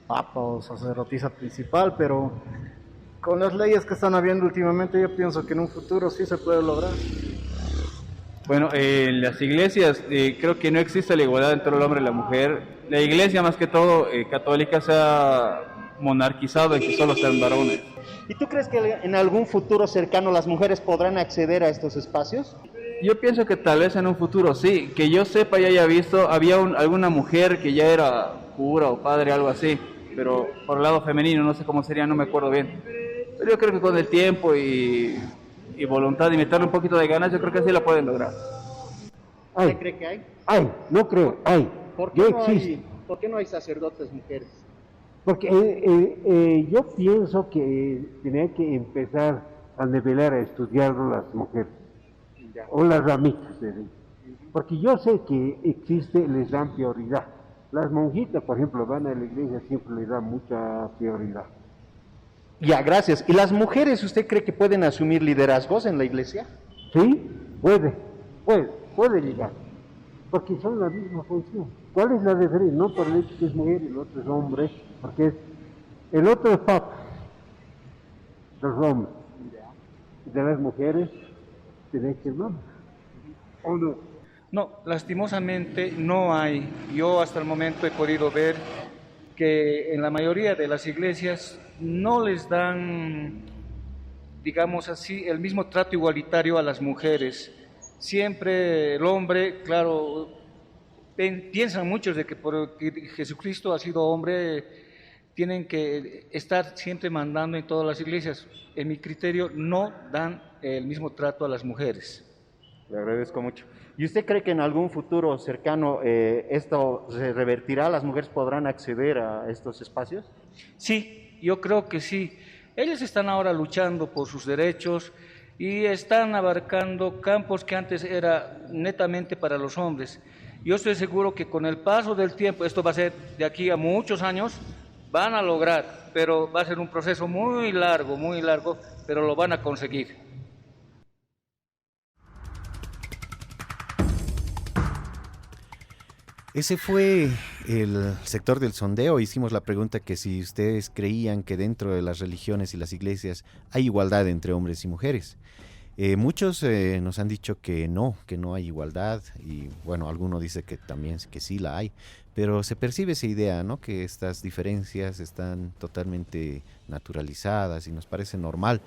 papa o sacerdotisa principal, pero con las leyes que están habiendo últimamente, yo pienso que en un futuro sí se puede lograr. Bueno, en las iglesias creo que no existe la igualdad entre el hombre y la mujer. La iglesia, más que todo, católica, se ha monarquizado en que solo sean varones. ¿Y tú crees que en algún futuro cercano las mujeres podrán acceder a estos espacios? Yo pienso que tal vez en un futuro sí. Que yo sepa y haya visto, había alguna mujer que ya era cura o padre, algo así. Pero por el lado femenino, no sé cómo sería, no me acuerdo bien. Pero yo creo que con el tiempo y voluntad y meterle un poquito de ganas, yo creo que sí lo pueden lograr. ¿Usted cree que hay? No creo, hay. ¿Por qué no hay sacerdotes mujeres? Porque yo pienso que tiene que empezar a nivelar, a estudiarlo las mujeres, o las ramitas, porque yo sé que les dan prioridad. Las monjitas, por ejemplo, van a la iglesia, siempre les dan mucha prioridad. Ya, gracias. ¿Y las mujeres, usted cree que pueden asumir liderazgos en la iglesia? Sí, puede llegar, porque son la misma función. ¿Cuál es la diferencia? No por el hecho que es mujer y el otro es hombre, porque el otro es papa, los hombres, y de las mujeres tiene que no, ¿o no? No, lastimosamente no hay. Yo hasta el momento he podido ver que en la mayoría de las iglesias no les dan, digamos así, el mismo trato igualitario a las mujeres. Siempre el hombre, claro, piensan muchos de que porque Jesucristo ha sido hombre, tienen que estar siempre mandando en todas las iglesias. En mi criterio, no dan el mismo trato a las mujeres. Le agradezco mucho. ¿Y usted cree que en algún futuro cercano esto se revertirá? ¿Las mujeres podrán acceder a estos espacios? Sí, yo creo que sí. Ellas están ahora luchando por sus derechos y están abarcando campos que antes era netamente para los hombres. Yo estoy seguro que con el paso del tiempo, esto va a ser de aquí a muchos años, van a lograr, pero va a ser un proceso muy largo, pero lo van a conseguir. Ese fue el sector del sondeo. Hicimos la pregunta que si ustedes creían que dentro de las religiones y las iglesias hay igualdad entre hombres y mujeres. Muchos nos han dicho que no hay igualdad, y bueno, alguno dice que también que sí la hay, pero se percibe esa idea, ¿no? Que estas diferencias están totalmente naturalizadas y nos parece normal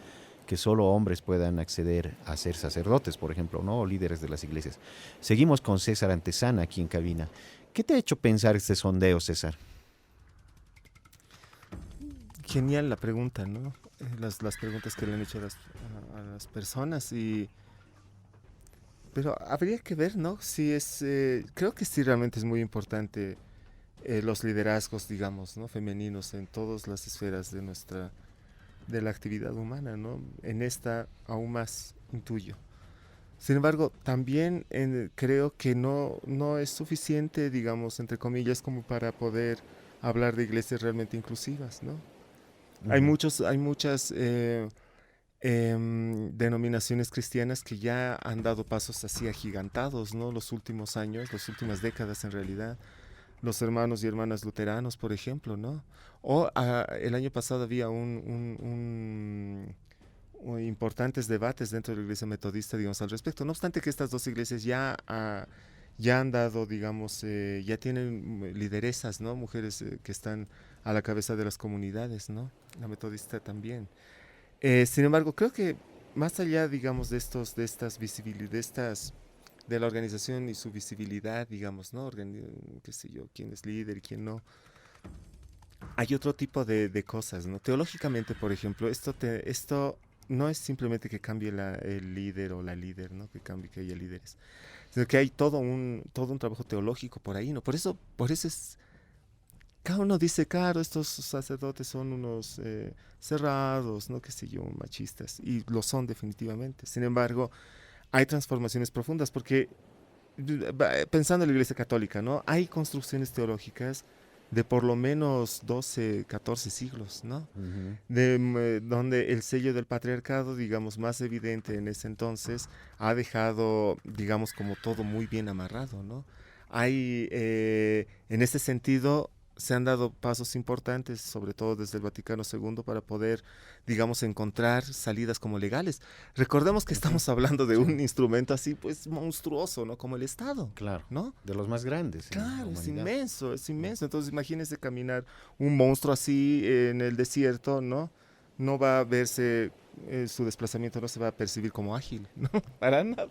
que solo hombres puedan acceder a ser sacerdotes, por ejemplo, ¿no? O líderes de las iglesias. Seguimos con César Antesana aquí en cabina. ¿Qué te ha hecho pensar este sondeo, César? Genial la pregunta, ¿no? Las preguntas que le han hecho a las personas, pero habría que ver, ¿no? Si creo que sí realmente es muy importante los liderazgos, digamos, ¿no? Femeninos en todas las esferas de la actividad humana, ¿no? En esta aún más intuyo. Sin embargo, también creo que no es suficiente, digamos, entre comillas, como para poder hablar de iglesias realmente inclusivas, ¿no? Hay muchas denominaciones cristianas que ya han dado pasos así agigantados, ¿no? Los últimos años, las últimas décadas en realidad. Los hermanos y hermanas luteranos, por ejemplo, ¿no? O el año pasado había importantes debates dentro de la iglesia metodista, digamos, al respecto. No obstante que estas dos iglesias ya han dado, digamos, ya tienen lideresas, ¿no? Mujeres que están a la cabeza de las comunidades, ¿no? La metodista también. Sin embargo, creo que más allá, digamos, de la organización y su visibilidad, digamos, ¿no? Qué sé yo, quién es líder y quién no. Hay otro tipo de cosas, ¿no? Teológicamente, por ejemplo, esto no es simplemente que cambie el líder o la líder, ¿no? Que haya líderes, sino que hay todo un trabajo teológico por ahí, ¿no? Por eso cada uno dice, claro, estos sacerdotes son unos cerrados, ¿no? Qué sé yo, machistas, y lo son definitivamente. Sin embargo, hay transformaciones profundas, porque pensando en la Iglesia Católica, ¿no? Hay construcciones teológicas de por lo menos 12, 14 siglos, ¿no? Donde el sello del patriarcado, digamos, más evidente en ese entonces, ha dejado, digamos, como todo muy bien amarrado, ¿no? Hay, en ese sentido, se han dado pasos importantes, sobre todo desde el Vaticano II, para poder, digamos, encontrar salidas como legales. Recordemos que estamos hablando de un instrumento así, pues, monstruoso, ¿no? Como el Estado. Claro, ¿no? De los más grandes. Claro, es inmenso. Entonces, imagínense caminar un monstruo así en el desierto, ¿no? No va a verse, su desplazamiento no se va a percibir como ágil, ¿no? Para nada.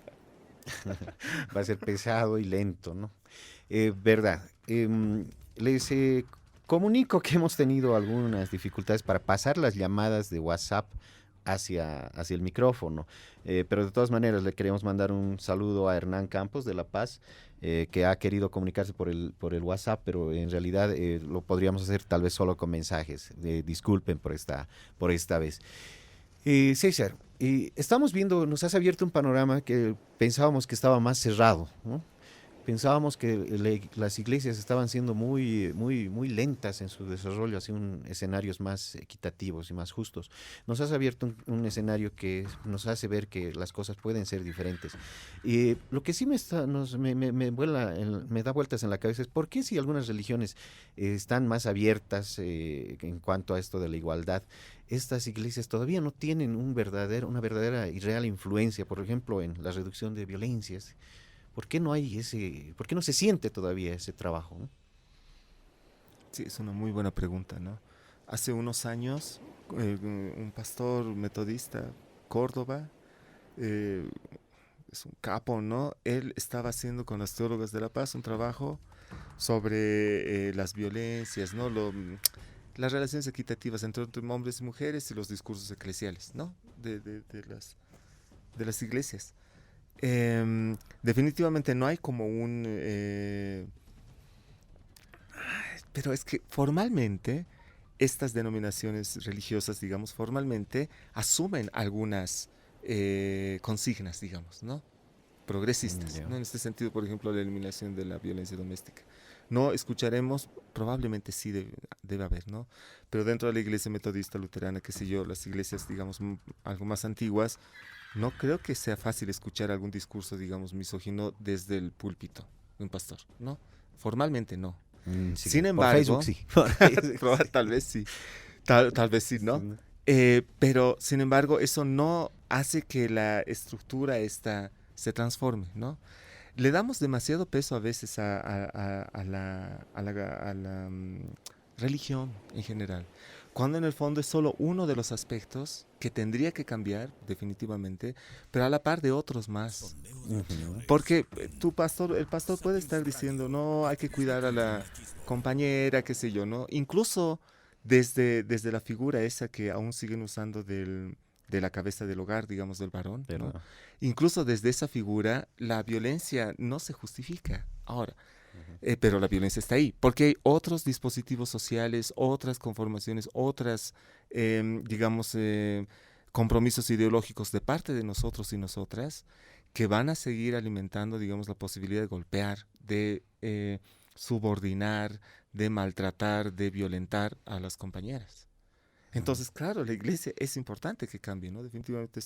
Va a ser pesado y lento, ¿no? Verdad. Les comunico que hemos tenido algunas dificultades para pasar las llamadas de WhatsApp hacia el micrófono, pero de todas maneras le queremos mandar un saludo a Hernán Campos de La Paz, que ha querido comunicarse por el WhatsApp, pero en realidad lo podríamos hacer tal vez solo con mensajes. Disculpen por esta vez. César, estamos viendo, nos has abierto un panorama que pensábamos que estaba más cerrado, ¿no? Pensábamos que las iglesias estaban siendo muy lentas en su desarrollo hacia escenarios más equitativos y más justos. Nos has abierto un escenario que nos hace ver que las cosas pueden ser diferentes. Lo que sí me da vueltas en la cabeza es por qué si algunas religiones están más abiertas en cuanto a esto de la igualdad, estas iglesias todavía no tienen una verdadera y real influencia, por ejemplo, en la reducción de violencias. ¿Por qué no se siente todavía ese trabajo, ¿no? Sí, es una muy buena pregunta, ¿no? Hace unos años, un pastor metodista, Córdoba, es un capo, ¿no? Él estaba haciendo con las teólogas de la paz un trabajo sobre las violencias, ¿no? Las relaciones equitativas entre hombres y mujeres y los discursos eclesiales, ¿no? De las iglesias. Definitivamente no hay como pero es que formalmente estas denominaciones religiosas, digamos, formalmente asumen algunas consignas, digamos, ¿no? Progresistas, ¿no? En este sentido, por ejemplo, la eliminación de la violencia doméstica. No escucharemos, probablemente sí debe haber, ¿no? Pero dentro de la iglesia metodista, luterana, qué sé yo, las iglesias, digamos, algo más antiguas, no creo que sea fácil escuchar algún discurso, digamos, misógino desde el púlpito de un pastor, ¿no? Formalmente no. Sí, Sin embargo, por Facebook sí. tal vez sí. Tal vez sí, ¿no? Pero, sin embargo, eso no hace que la estructura esta se transforme, ¿no? Le damos demasiado peso a veces a la religión en general, cuando en el fondo es solo uno de los aspectos que tendría que cambiar definitivamente, pero a la par de otros más. Porque el pastor puede estar diciendo, no, hay que cuidar a la compañera, qué sé yo, ¿no? Incluso desde la figura esa que aún siguen usando de la cabeza del hogar, digamos, del varón, ¿no? Incluso desde esa figura, la violencia no se justifica. Ahora, pero la violencia está ahí, porque hay otros dispositivos sociales, otras conformaciones, otras, compromisos ideológicos de parte de nosotros y nosotras que van a seguir alimentando, digamos, la posibilidad de golpear, de subordinar, de maltratar, de violentar a las compañeras. Entonces, claro, la iglesia es importante que cambie, ¿no? Definitivamente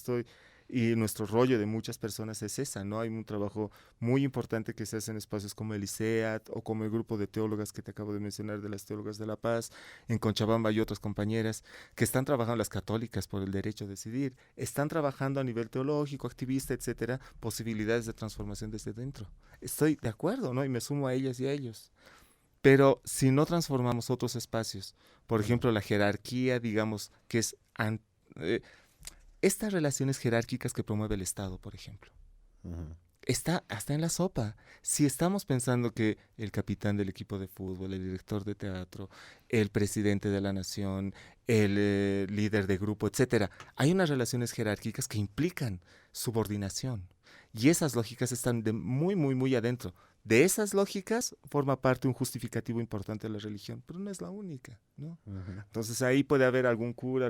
y nuestro rollo de muchas personas es esa, ¿no? Hay un trabajo muy importante que se hace en espacios como el ICEAT o como el grupo de teólogas que te acabo de mencionar, de las Teólogas de la Paz, en Cochabamba hay otras compañeras que están trabajando, las católicas, por el derecho a decidir, están trabajando a nivel teológico, activista, etcétera, posibilidades de transformación desde dentro. Estoy de acuerdo, ¿no? Y me sumo a ellas y a ellos. Pero si no transformamos otros espacios, por ejemplo, la jerarquía, digamos, que es estas relaciones jerárquicas que promueve el Estado, por ejemplo, está hasta en la sopa. Si estamos pensando que el capitán del equipo de fútbol, el director de teatro, el presidente de la nación, el líder de grupo, etcétera, hay unas relaciones jerárquicas que implican subordinación. Y esas lógicas están muy, muy, muy adentro. De esas lógicas forma parte un justificativo importante de la religión, pero no es la única, ¿no? Entonces ahí puede haber algún cura,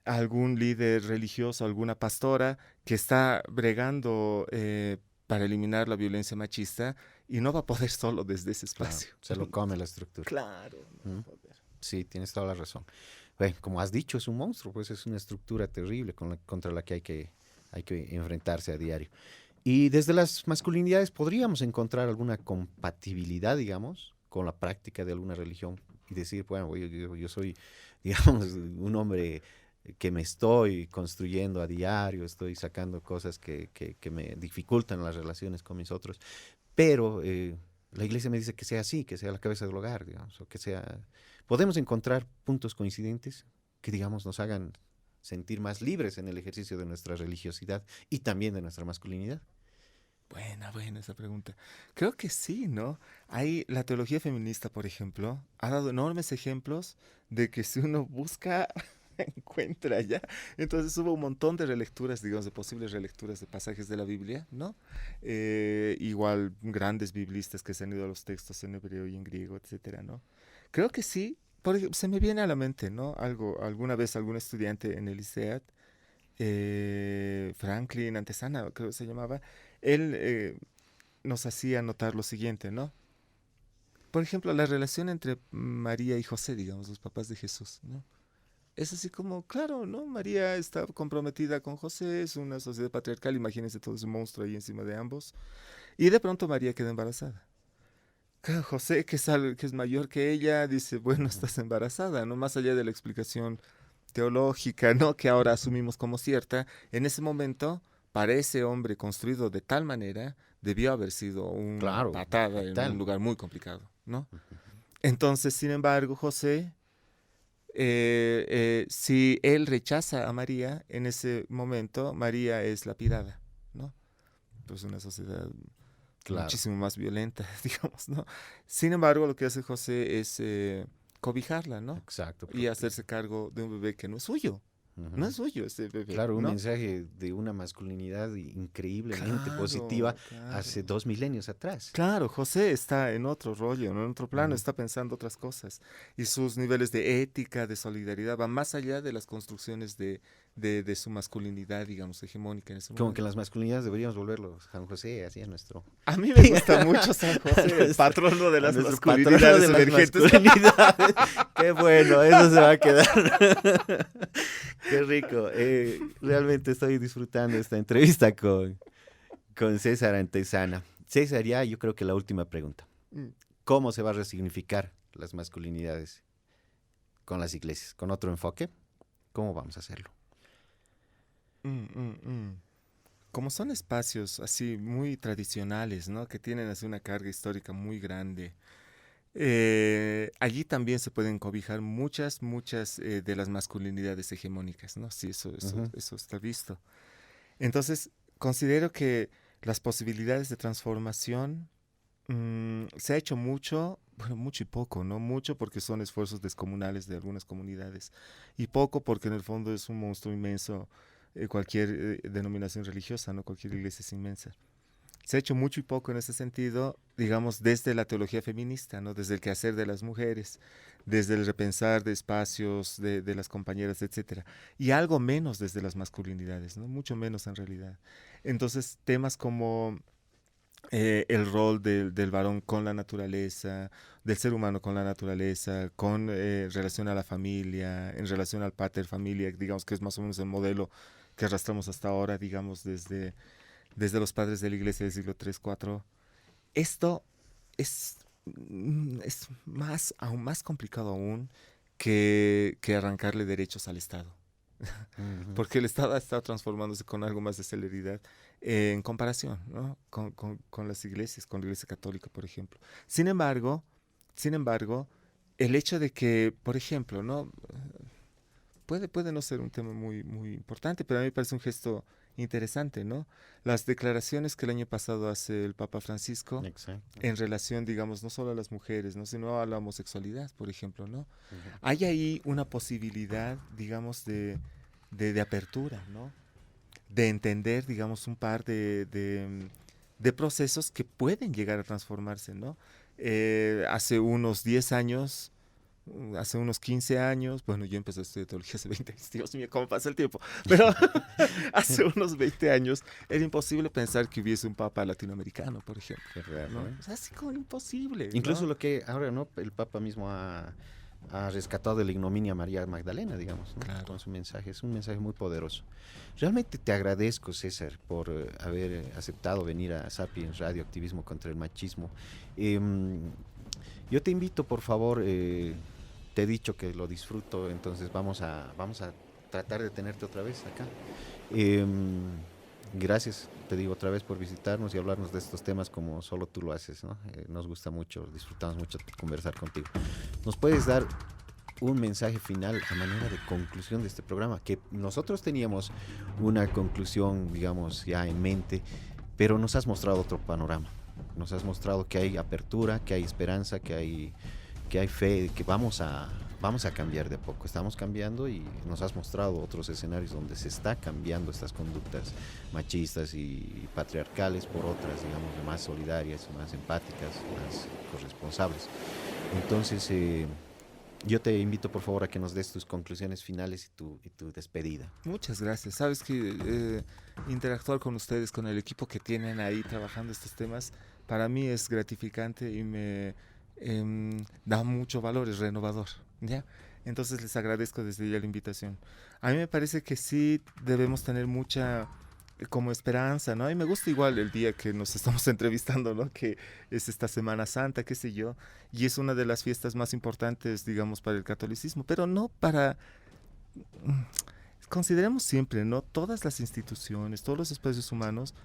algún líder religioso, alguna pastora que está bregando para eliminar la violencia machista y no va a poder solo desde ese espacio. Claro, se lo come la estructura. Claro. No sí, tienes toda la razón. Bueno, como has dicho, es un monstruo, pues es una estructura terrible contra la que hay que enfrentarse a diario. Y desde las masculinidades podríamos encontrar alguna compatibilidad, digamos, con la práctica de alguna religión y decir, bueno, yo soy, digamos, un hombre que me estoy construyendo a diario, estoy sacando cosas que me dificultan las relaciones con mis otros, pero la iglesia me dice que sea así, que sea la cabeza del hogar, digamos, o que sea... Podemos encontrar puntos coincidentes que, digamos, nos hagan sentir más libres en el ejercicio de nuestra religiosidad y también de nuestra masculinidad. Buena esa pregunta. Creo que sí, ¿no? La teología feminista, por ejemplo, ha dado enormes ejemplos de que si uno busca, encuentra ya. Entonces hubo un montón de relecturas, digamos, de posibles relecturas de pasajes de la Biblia, ¿no? Igual grandes biblistas que se han ido a los textos en hebreo y en griego, etcétera, ¿no? Creo que sí. Por ejemplo, se me viene a la mente, ¿no? Alguna vez algún estudiante en el ICEAT, Franklin Antesana, creo que se llamaba, él nos hacía notar lo siguiente, ¿no? Por ejemplo, la relación entre María y José, digamos, los papás de Jesús, ¿no? Es así como, claro, ¿no? María está comprometida con José, es una sociedad patriarcal, imagínense todo ese monstruo ahí encima de ambos, y de pronto María queda embarazada. Claro, José, que es mayor que ella, dice, bueno, estás embarazada, ¿no? Más allá de la explicación teológica, ¿no? Que ahora asumimos como cierta, en ese momento, para ese hombre construido de tal manera, debió haber sido una patada en un lugar muy complicado, ¿no? Entonces, sin embargo, José, si él rechaza a María, en ese momento, María es lapidada, ¿no? Pues una sociedad... muchísimo más violenta, digamos, ¿no? Sin embargo, lo que hace José es cobijarla, ¿no? Exacto. Y hacerse cargo de un bebé que no es suyo. No es suyo ese bebé. Claro, un ¿no? mensaje de una masculinidad increíblemente positiva hace 2 milenios atrás. Claro, José está en otro rollo, ¿no? En otro plano, está pensando otras cosas. Y sus niveles de ética, de solidaridad, van más allá de las construcciones de su masculinidad, digamos, hegemónica en ese momento. Como que las masculinidades deberíamos volverlo San José, así es nuestro... A mí me gusta mucho San José, el patrono de las masculinidades emergentes. Qué bueno, eso se va a quedar. Qué rico. Realmente estoy disfrutando esta entrevista con César Antesana. César, ya yo creo que la última pregunta. ¿Cómo se va a resignificar las masculinidades con las iglesias? ¿Con otro enfoque? ¿Cómo vamos a hacerlo? Como son espacios así muy tradicionales, ¿no? Que tienen así una carga histórica muy grande. Allí también se pueden cobijar muchas de las masculinidades hegemónicas, ¿no? Sí, eso está visto. Entonces, considero que las posibilidades de transformación se ha hecho mucho, bueno, mucho y poco, ¿no? Mucho porque son esfuerzos descomunales de algunas comunidades y poco porque en el fondo es un monstruo inmenso, cualquier denominación religiosa, ¿no? Cualquier iglesia es inmensa. Se ha hecho mucho y poco en ese sentido, digamos, desde la teología feminista, ¿no? Desde el quehacer de las mujeres, desde el repensar de espacios de las compañeras, etcétera. Y algo menos desde las masculinidades, ¿no? Mucho menos en realidad. Entonces, temas como el rol del varón con la naturaleza, del ser humano con la naturaleza, con relación a la familia, en relación al pater familia, digamos que es más o menos el modelo que arrastramos hasta ahora, digamos, desde los padres de la iglesia del siglo III, IV. Esto es aún más complicado aún que arrancarle derechos al Estado. Porque el Estado ha estado transformándose con algo más de celeridad en comparación, ¿no? con las iglesias, con la Iglesia Católica, por ejemplo. Sin embargo, el hecho de que, por ejemplo, ¿no? puede no ser un tema muy, muy importante, pero a mí me parece un gesto interesante, ¿no? Las declaraciones que el año pasado hace el Papa Francisco en relación, digamos, no solo a las mujeres, ¿no? Sino a la homosexualidad, por ejemplo, ¿no? Hay ahí una posibilidad, digamos, de apertura, ¿no? De entender, digamos, un par de procesos que pueden llegar a transformarse, ¿no? Hace unos 10 años... Hace unos 15 años, bueno, yo empecé a estudiar teología hace 20 años, Dios mío, cómo pasa el tiempo, pero hace unos 20 años era imposible pensar que hubiese un papa latinoamericano, por ejemplo. ¿No? O sea, así como imposible. Incluso ¿no? lo que ahora, ¿no? El papa mismo ha rescatado de la ignominia a María Magdalena, digamos, ¿no? Claro. Con su mensaje, es un mensaje muy poderoso. Realmente te agradezco, César, por haber aceptado venir a Sapiens Radio, Activismo contra el Machismo. Yo te invito, por favor, te he dicho que lo disfruto, entonces vamos a tratar de tenerte otra vez acá. Gracias, te digo otra vez, por visitarnos y hablarnos de estos temas como solo tú lo haces, ¿no? Nos gusta mucho, disfrutamos mucho conversar contigo. ¿Nos puedes dar un mensaje final a manera de conclusión de este programa? Que nosotros teníamos una conclusión, digamos, ya en mente, pero nos has mostrado otro panorama. Nos has mostrado que hay apertura, que hay esperanza, que hay fe, que vamos a cambiar de a poco. Estamos cambiando y nos has mostrado otros escenarios donde se está cambiando estas conductas machistas y patriarcales por otras, digamos, más solidarias, más empáticas, más corresponsables. Entonces, yo te invito, por favor, a que nos des tus conclusiones finales y tu despedida. Muchas gracias. Sabes que interactuar con ustedes, con el equipo que tienen ahí trabajando estos temas, para mí es gratificante y me da mucho valor, es renovador, ¿ya? Entonces les agradezco desde ya la invitación. A mí me parece que sí debemos tener mucha como esperanza, ¿no? A mí me gusta igual el día que nos estamos entrevistando, ¿no? Que es esta Semana Santa, qué sé yo, y es una de las fiestas más importantes, digamos, para el catolicismo, pero no para... Consideremos siempre, ¿no? Todas las instituciones, todos los espacios humanos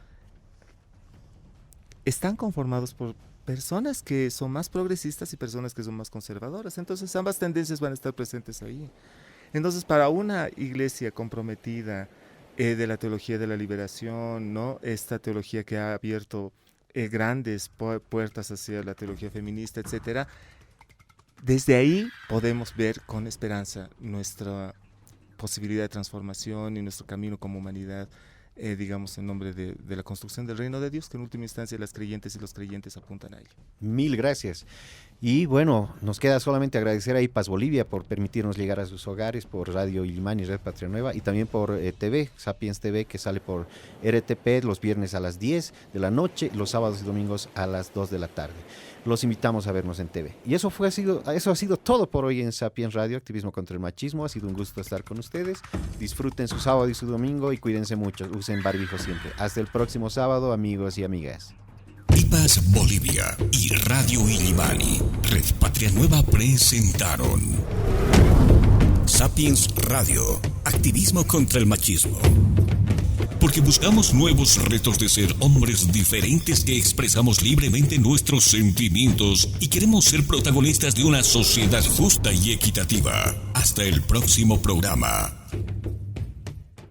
están conformados por personas que son más progresistas y personas que son más conservadoras. Entonces ambas tendencias van a estar presentes ahí. Entonces, para una iglesia comprometida de la teología de la liberación, ¿no? Esta teología que ha abierto grandes puertas hacia la teología feminista, etcétera, desde ahí podemos ver con esperanza nuestra posibilidad de transformación y nuestro camino como humanidad, digamos, en nombre de la construcción del reino de Dios, que en última instancia las creyentes y los creyentes apuntan a ello. Mil gracias. Y bueno, nos queda solamente agradecer a IPAS Bolivia por permitirnos llegar a sus hogares, por Radio Illimani, Red Patria Nueva, y también por TV, Sapiens TV, que sale por RTP los viernes a las 10 de la noche, los sábados y domingos a las 2 de la tarde. Los invitamos a vernos en TV. Y eso ha sido todo por hoy en Sapiens Radio, Activismo contra el Machismo. Ha sido un gusto estar con ustedes. Disfruten su sábado y su domingo y cuídense mucho. Usen barbijo siempre. Hasta el próximo sábado, amigos y amigas. Sapiens Bolivia y Radio Illimani, Red Patria Nueva presentaron Sapiens Radio, activismo contra el machismo. Porque buscamos nuevos retos de ser hombres diferentes que expresamos libremente nuestros sentimientos y queremos ser protagonistas de una sociedad justa y equitativa. Hasta el próximo programa.